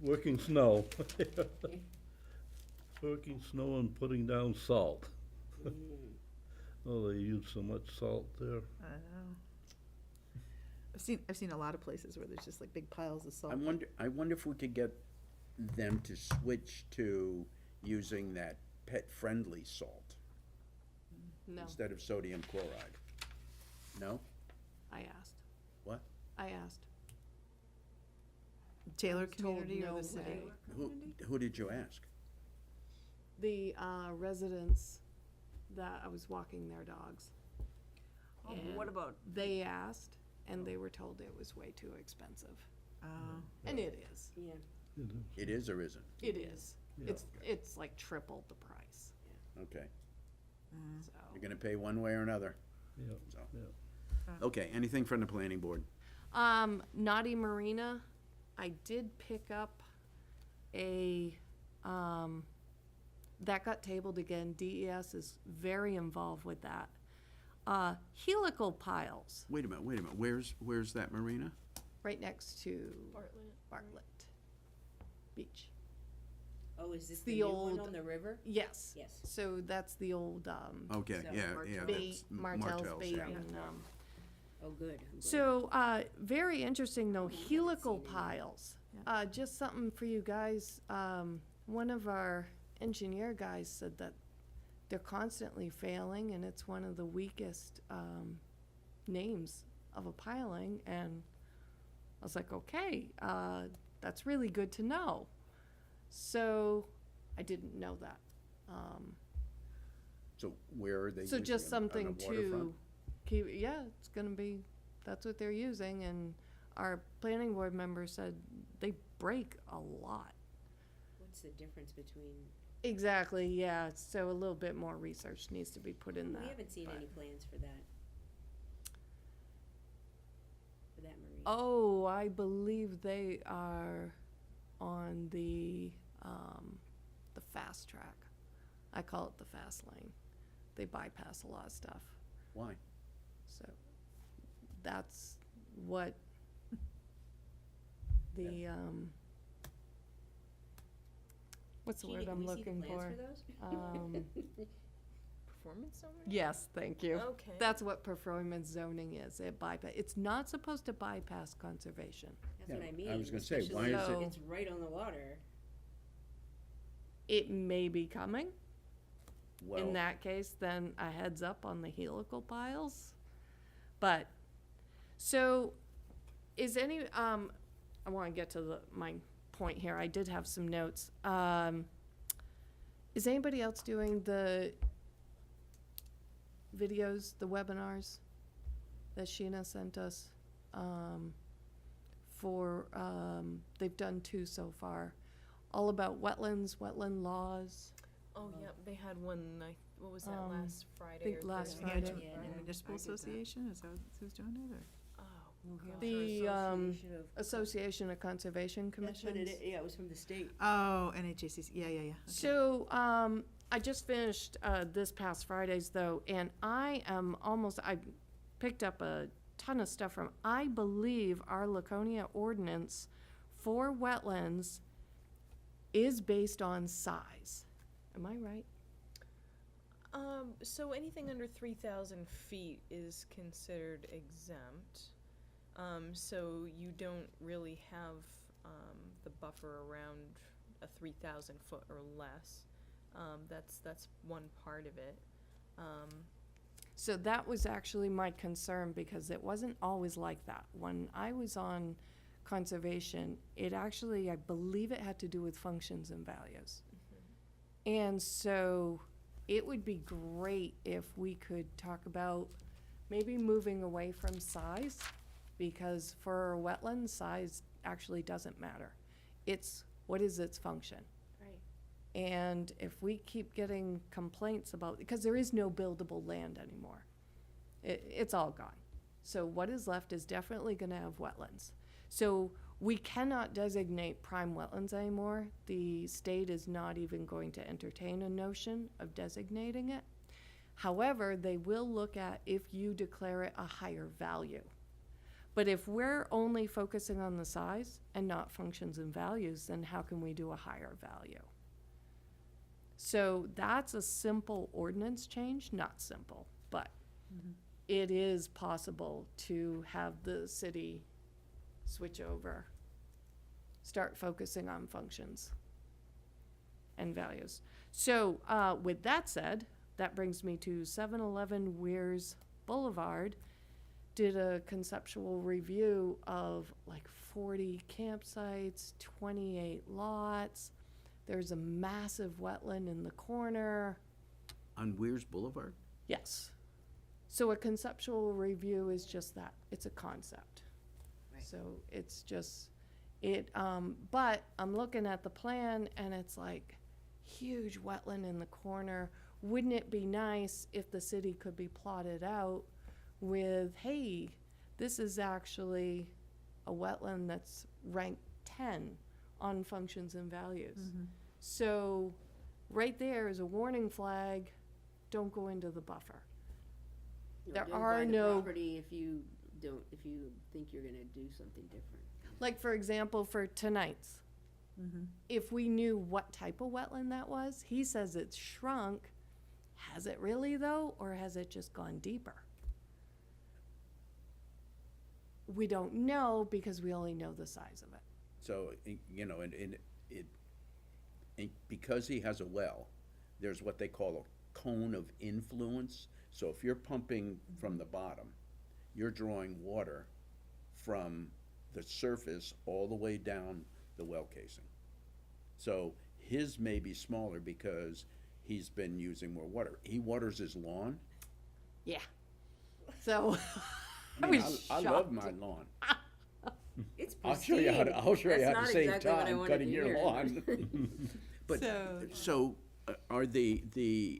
working snow. Working snow and putting down salt. Mm. Oh, they use so much salt there. I know. I've seen a lot of places where there's just like big piles of salt. I wonder if we could get them to switch to using that pet-friendly salt No, instead of sodium chloride. No? I asked. What? I asked. Taylor was told community or no the city? way. Who did you ask? The residents that I was walking their dogs. Oh, And what about, They asked, and they were told it was way too expensive. And it is. Yeah, It is or isn't? It is. Yeah. It's like triple the price, Okay. so. You're gonna pay one way or another, Yeah, so. yeah. Okay, anything from the planning board? Naughty Marina, I did pick up a, that got tabled again. DES is very involved with that. Helical piles, Wait a minute, where's that marina? right next to Bartlett Beach. oh, is this The the new one old- on the river? Yes. Yes. So that's the old, Okay, So, yeah, bait, that's Martell's bait, yeah. and, Oh, good. I'm glad. so, very interesting though, helical seen it. piles. Just something for you guys. One of our engineer guys said that they're constantly failing and it's one of the weakest, names of a piling. And I was like, okay, that's really good to know. So I didn't know that. So where are they So using just it? On the something waterfront? to keep, yeah, it's gonna be, that's what they're using, and our planning board member said they break a lot. What's the difference between, Exactly, yeah, so a little bit more research needs to be put in that. we haven't seen but- any plans for that. For that marina. Oh, I believe they are on the fast track. I call it the fast lane. They bypass a lot of stuff. Why? So that's what the, what's the Jeannie, word can I'm we see the looking plans for? those? Performance zoning? Yes, thank you. Okay. That's what performance zoning is. It bypass, it's not supposed to bypass conservation. That's what Yeah, I mean. I was gonna say, why especially is if it- It's right on the water. It may be coming. Well, In that case, then a heads up on the helical piles. But, so, is any, I wanna get to my point here, I did have some notes. Is anybody else doing the videos, the webinars that Sheena sent us, for, they've done 2 so far, all about wetlands, wetland laws. Oh, yeah, they had one, what was that, Um, last Friday think or last Thursday? Friday. Ange- Yeah, Municipal I did that. Association, is that who's doing it, or? Oh, New Hampshire The, Association of- Association of Conservation That's what Commissions. it, yeah, it was from the state. Oh, NHACC, yeah, yeah, yeah. okay. So, I just finished, this past Fridays though, and I picked up a ton of stuff from, I believe our Laconia ordinance for wetlands is based on size. Am I right? So anything under 3,000 feet is considered exempt. So you don't really have, the buffer around a 3,000 foot or less. That's one part of it. So that was actually my concern, because it wasn't always like that. When I was on conservation, it actually, I believe it had to do with functions and values. And so it would be great if we could talk about maybe moving away from size, because for wetlands, size actually doesn't matter. It's, what is its function? Right. And if we keep getting complaints about, because there is no buildable land anymore. It's all gone. So what is left is definitely gonna have wetlands. So we cannot designate prime wetlands anymore. The state is not even going to entertain a notion of designating it. However, they will look at if you declare it a higher value. But if we're only focusing on the size and not functions and values, then how can we do a higher value? So that's a simple ordinance change, not simple, but it is possible to have the city switch over, start focusing on functions and values. So, with that said, that brings me to 711 Weirs Boulevard. Did a conceptual review of like 40 campsites, 28 lots. There's a massive wetland in the corner. On Weirs Boulevard? Yes. So a conceptual review is just that. It's a concept. Right. So it's just, but I'm looking at the plan and it's like huge wetland in the corner. Wouldn't it be nice if the city could be plotted out with, hey, this is actually a wetland that's ranked 10 on functions and values. So right there is a warning flag, don't go into the buffer. There Don't are buy the no- property if you think you're gonna do something different. Like, for example, for tonight's, if we knew what type of wetland that was, he says it's shrunk. Has it really though, or has it just gone deeper? We don't know because we only know the size of it. So, you know, because he has a well, there's what they call a cone of influence. So if you're pumping from the bottom, you're drawing water from the surface all the way down the well casing. So his may be smaller because he's been using more water. He waters his lawn. Yeah. So, I mean, was I love shocked. my lawn. It's I'll show you how to, I'll show you That's how not to save exactly what I time wanted cutting to your hear. lawn. But, so, are the,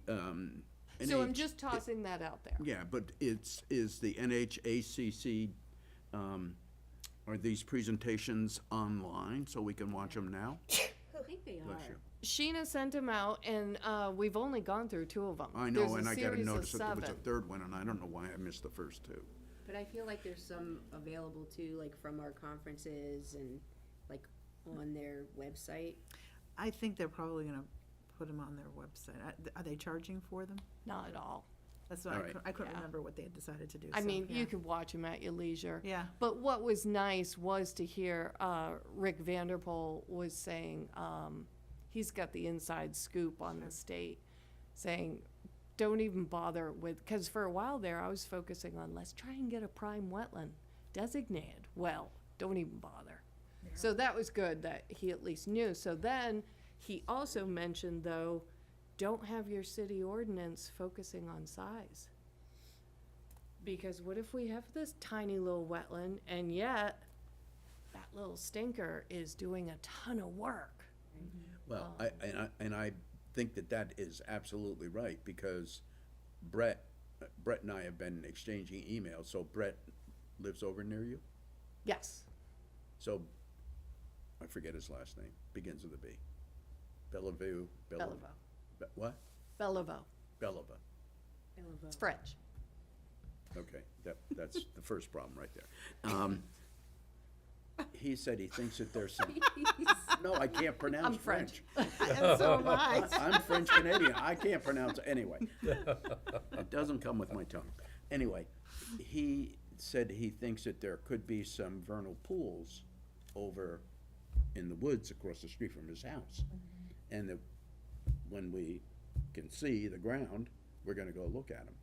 So I'm NH just tossing that out there. Yeah, but is the NHACC, are these presentations online so we can watch them now? I think they Bless are. you. Sheena sent them out, and we've only gone through 2 of them. I know, There's and I got a series of notice that there was a 7. third one, and I don't know why I missed the first 2. But I feel like there's some available too, like from our conferences and like on their website. I think they're probably gonna put them on their website. Are they charging for them? Not at all. That's what All right. I couldn't Yeah. remember what they had decided to do. I so, mean, yeah. you could watch them at your leisure. Yeah. But what was nice was to hear Rick Vanderpool was saying, he's got the inside scoop on the state, saying, don't even bother with, because for a while there, I was focusing on, let's try and get a prime wetland designated. Well, don't even bother. So that was good that he at least knew. So then, he also mentioned, though, don't have your city ordinance focusing on size. Because what if we have this tiny little wetland and yet that little stinker is doing a ton of work. Well, I think that is absolutely right, because Brett and I have been exchanging emails, so Brett lives over near you? Yes, So, I forget his last name, begins with a B. Bellevue, Bellevue, What? Bellevue, Belleva, it's French. okay, that's the first problem right there. He said he thinks that there's some, no, I can't pronounce I'm French. And so am I. I'm French Canadian, I can't pronounce it, anyway. It doesn't come with my tongue. Anyway, he said he thinks that there could be some vernal pools over in the woods across the street from his house. And that when we can see the ground, we're gonna go look at them.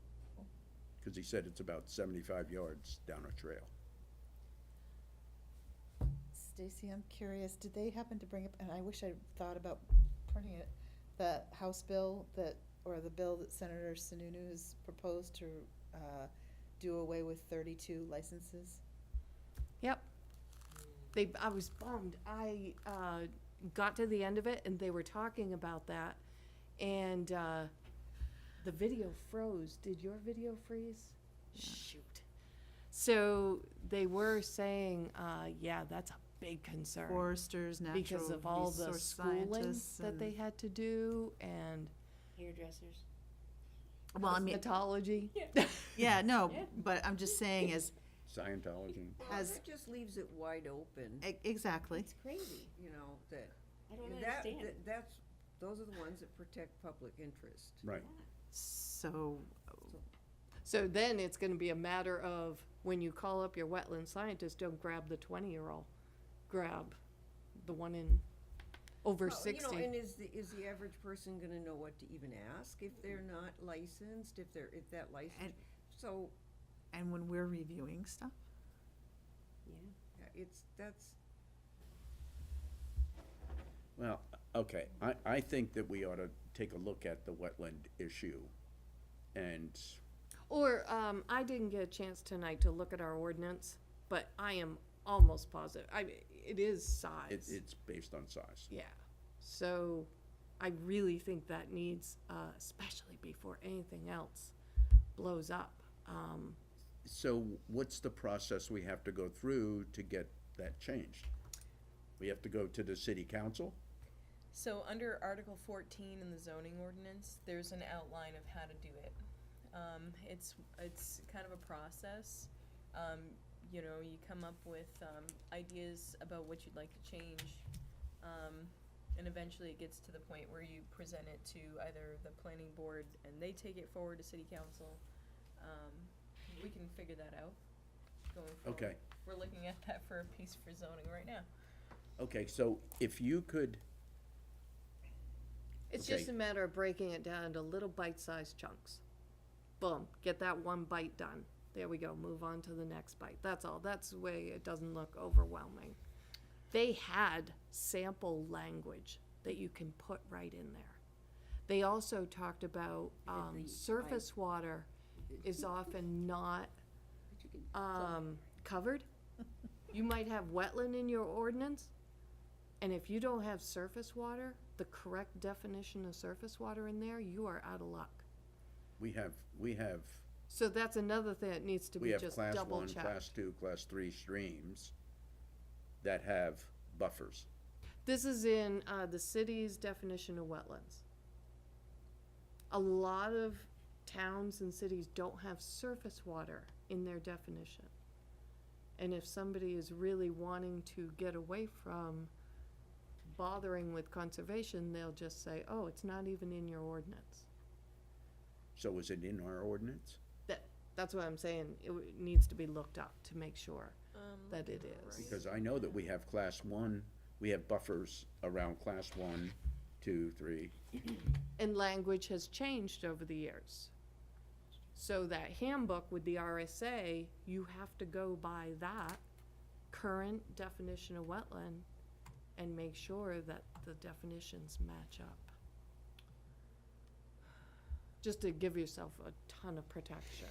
Cause he said it's about 75 yards down a trail. Stacy, I'm curious, did they happen to bring up, and I wish I'd thought about printing it, the House bill that, or the bill that Senator Sununu has proposed to, do away with 32 licenses? Yep. I was bummed. I got to the end of it and they were talking about that, and the video froze. Did your video freeze? Shoot. So they were saying, yeah, that's a big concern. Foresters, natural Because of all the resource schooling scientists that they and- had to do and Hairdressers. Well, I mean, cosmetology. yeah, no, Yeah. but I'm just saying Scientology. Well, As- that just leaves it wide open, exactly. It's crazy. you know, that, I don't that, understand. that's, those are the ones that protect public interest. Right. So, So then it's gonna be a matter of, when you call up your wetland scientist, don't grab the 20-year-old. Grab the one in over Well, 60. You know, and is the average person gonna know what to even ask if they're not licensed, if that license, And- so, and when we're reviewing stuff, yeah, that's, Well, okay, I think that we ought to take a look at the wetland issue. And, Or, I didn't get a chance tonight to look at our ordinance, but I am almost positive, it is size. it's based on size. Yeah, so I really think that needs, especially before anything else blows up. So what's the process we have to go through to get that changed? We have to go to the city council? So under Article 14 in the zoning ordinance, there's an outline of how to do it. It's kind of a process. You know, you come up with ideas about what you'd like to change, and eventually it gets to the point where you present it to either the planning board and they take it forward to city council. We can figure that out going forward. Okay, We're looking at that for a piece for zoning right now. okay, so if you could, It's Okay. just a matter of breaking it down into little bite-sized chunks. Boom, get that one bite done. There we go, move on to the next bite. That's all. That's the way it doesn't look overwhelming. They had sample language that you can put right in there. They also talked about, the surface water is often not, but you can, covered. You might have wetland in your ordinance, and if you don't have surface water, the correct definition of surface water in there, you are out of luck. we have So that's another thing that needs to we be have just class double one, class checked. two, class three streams that have buffers. This is in, the city's definition of wetlands. A lot of towns and cities don't have surface water in their definition. And if somebody is really wanting to get away from bothering with conservation, they'll just say, oh, it's not even in your ordinance. So is it in our ordinance? That's what I'm saying, needs to be looked up to make sure that it is. Because I know that we have class one, we have buffers around class 1, 2, 3. And language has changed over the years. So that handbook with the RSA, you have to go by that current definition of wetland and make sure that the definitions match up. Just to give yourself a ton of protection.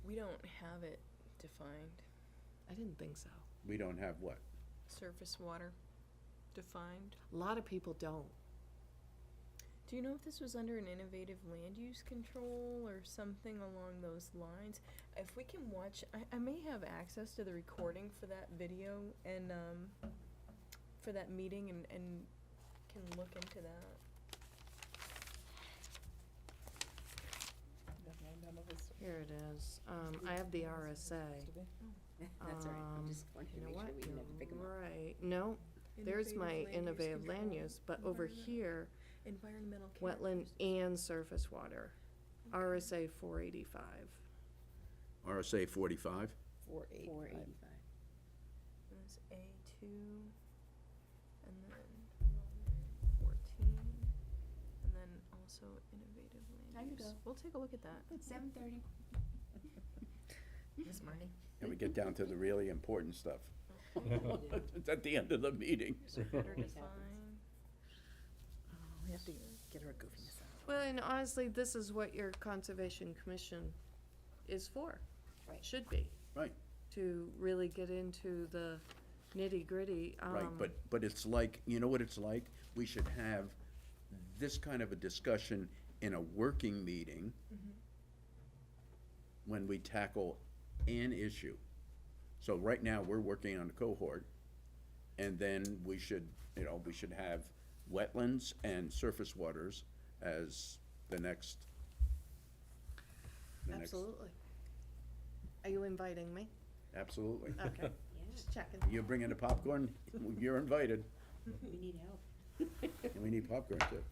We don't have it defined. I didn't think so. We don't have what? surface water defined? A lot of people don't. Do you know if this was under an innovative land use control or something along those lines? If we can watch, I may have access to the recording for that video and, for that meeting and can look into that. Here it is. I have the RSA. That's all right, I just wanted You to know make what? sure we didn't have to pick 'em up. Right, no, there's my innovative land control, use, but over environmental- here, Environmental wetland characteristics. and surface water. RSA 485. RSA 45? 485. 485. That's A2, and then 14, and then also innovative land Time to use. go. We'll take a look at that. 7:30. Miss Marnie? And we get down to the really important stuff. It's at the end of the meeting. So better Always define. We have to get her goofiness out. Well, and honestly, this is what your Conservation Commission is for. Right. Should be. Right. To really get into the nitty-gritty. Right, but it's like, you know what it's like? We should have this kind of a discussion in a working meeting when we tackle an issue. So right now, we're working on a cohort, and then we should have wetlands and surface waters as the next. Absolutely. Are you inviting me? Absolutely. Okay, Yeah, just checking. You bring in the popcorn, you're invited, we need help. and we need popcorn too.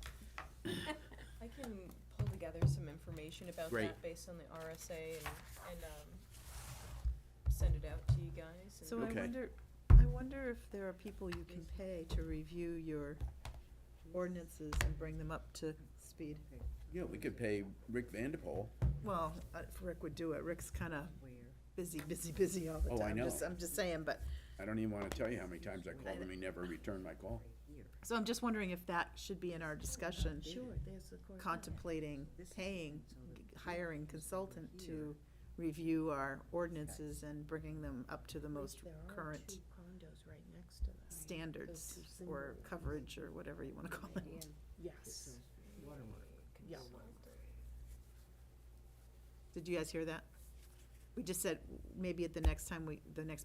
I can pull together some information about Great. that based on the RSA and send it out to you guys. And So Okay. I wonder if there are people you can pay to review your ordinances and bring them up to speed. Yeah, we could pay Rick Vanderpool. Well, if Rick would do it, Rick's kinda Where? busy all the Oh, I time. know. I'm just saying, but, I don't even wanna tell you how many times I called him, he never returned my call. Here. so I'm just wondering if that should be in our discussion, Sure, there's the court. contemplating paying, hiring consultant to review our ordinances and bringing them up to the most current condos right next to that. standards Those two or singles. coverage or whatever you wanna call it. Yes. Water money. Yeah. Did you guys hear that? We just said, maybe at the next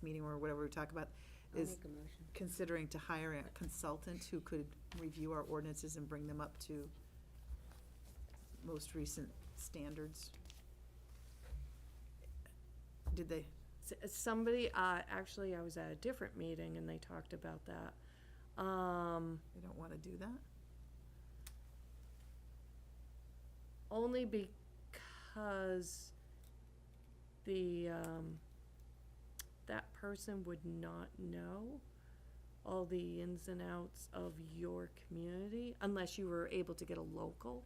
meeting or whatever we talk about, I'll is make a motion. considering to hire a consultant who could review our ordinances and bring them up to most recent standards. Did they? Somebody, actually, I was at a different meeting and they talked about that. They don't wanna do that? Only because that person would not know all the ins and outs of your community unless you were able to get a local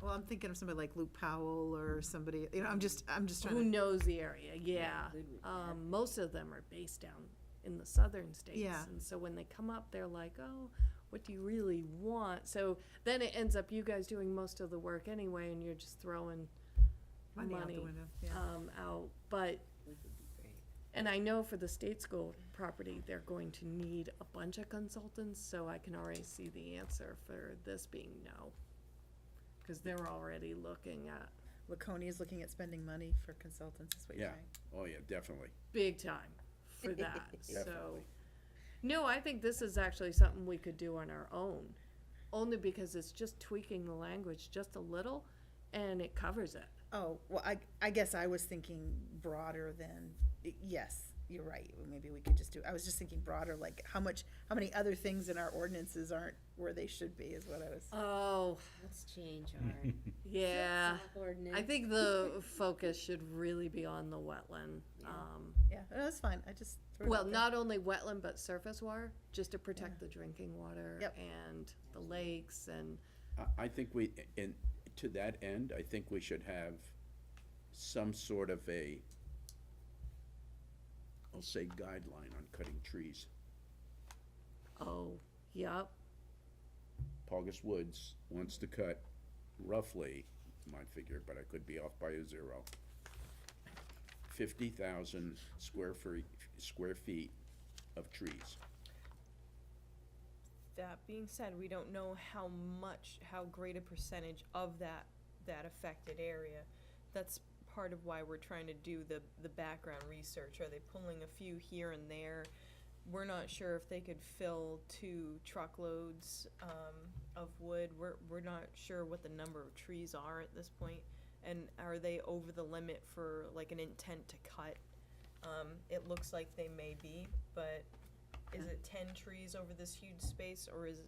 Well, I'm thinking of somebody like Luke Powell or somebody, I'm just trying who to, knows the area, yeah. Ludwig, yeah. Most of them are based down in the southern states. Yeah. And so when they come up, they're like, oh, what do you really want? So then it ends up you guys doing most of the work anyway, and you're just throwing money out the window, yeah. out. But, Would be great. and I know for the state school property, they're going to need a bunch of consultants, so I can already see the answer for this being no. Because they're already looking at Laconia is looking at spending money for consultants, is what you're Yeah. saying? Oh, yeah, definitely. big time for that, so. Definitely. No, I think this is actually something we could do on our own, only because it's just tweaking the language just a little, and it covers it. Oh, well, I guess I was thinking broader than, yes, you're right, maybe we could just do, I was just thinking broader, like how many other things in our ordinances aren't where they should be, is what I was. Oh, Let's change our. yeah. Ordinance. I think the focus should really be on the wetland. Yeah. Yeah, no, that's fine, I just threw it Well, out there. not only wetland, but surface water, just to protect the drinking water Yep. and the lakes and, I think to that end, I think we should have some sort of I'll say guideline on cutting trees. oh, yep. Paugus Woods wants to cut roughly, my figure, but I could be off by a zero, 50,000 square feet of trees. that being said, we don't know how great a percentage of that affected area. That's part of why we're trying to do the background research. Are they pulling a few here and there? We're not sure if they could fill 2 truckloads of wood. We're not sure what the number of trees are at this point, and are they over the limit for like an intent to cut? It looks like they may be, but is it 10 trees over this huge space, or is it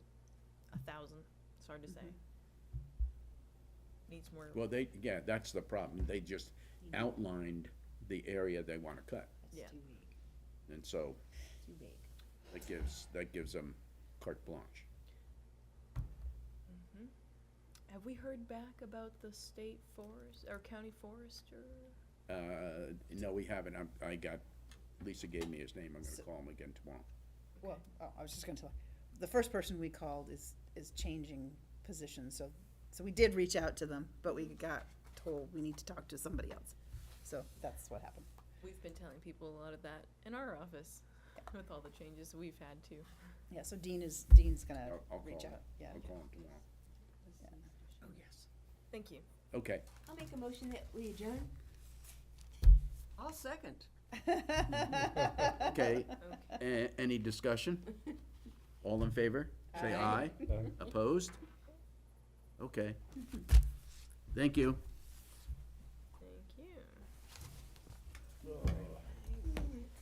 1,000? It's hard to say. Needs more. Well, yeah, that's the problem. They just outlined the area they wanna cut. It's Yeah. too big, And so too big. that gives them carte blanche. Mhm. Have we heard back about the state forest or county forester? No, we haven't. Lisa gave me his name. I'm gonna So- call him again tomorrow. Well, I was just gonna tell, the first person we called is changing positions, so we did reach out to them, but we got told we need to talk to somebody else. So that's what happened. We've been telling people a lot of that in our office with all the changes we've had too. Yeah, so Dean's gonna I'll reach call him. out, yeah. I'll call him tomorrow. Oh, yes. Thank you. Okay. I'll make a motion that we adjourn. I'll second. Okay. Any discussion? All in favor? Say aye. Aye. Opposed? Okay. Thank you.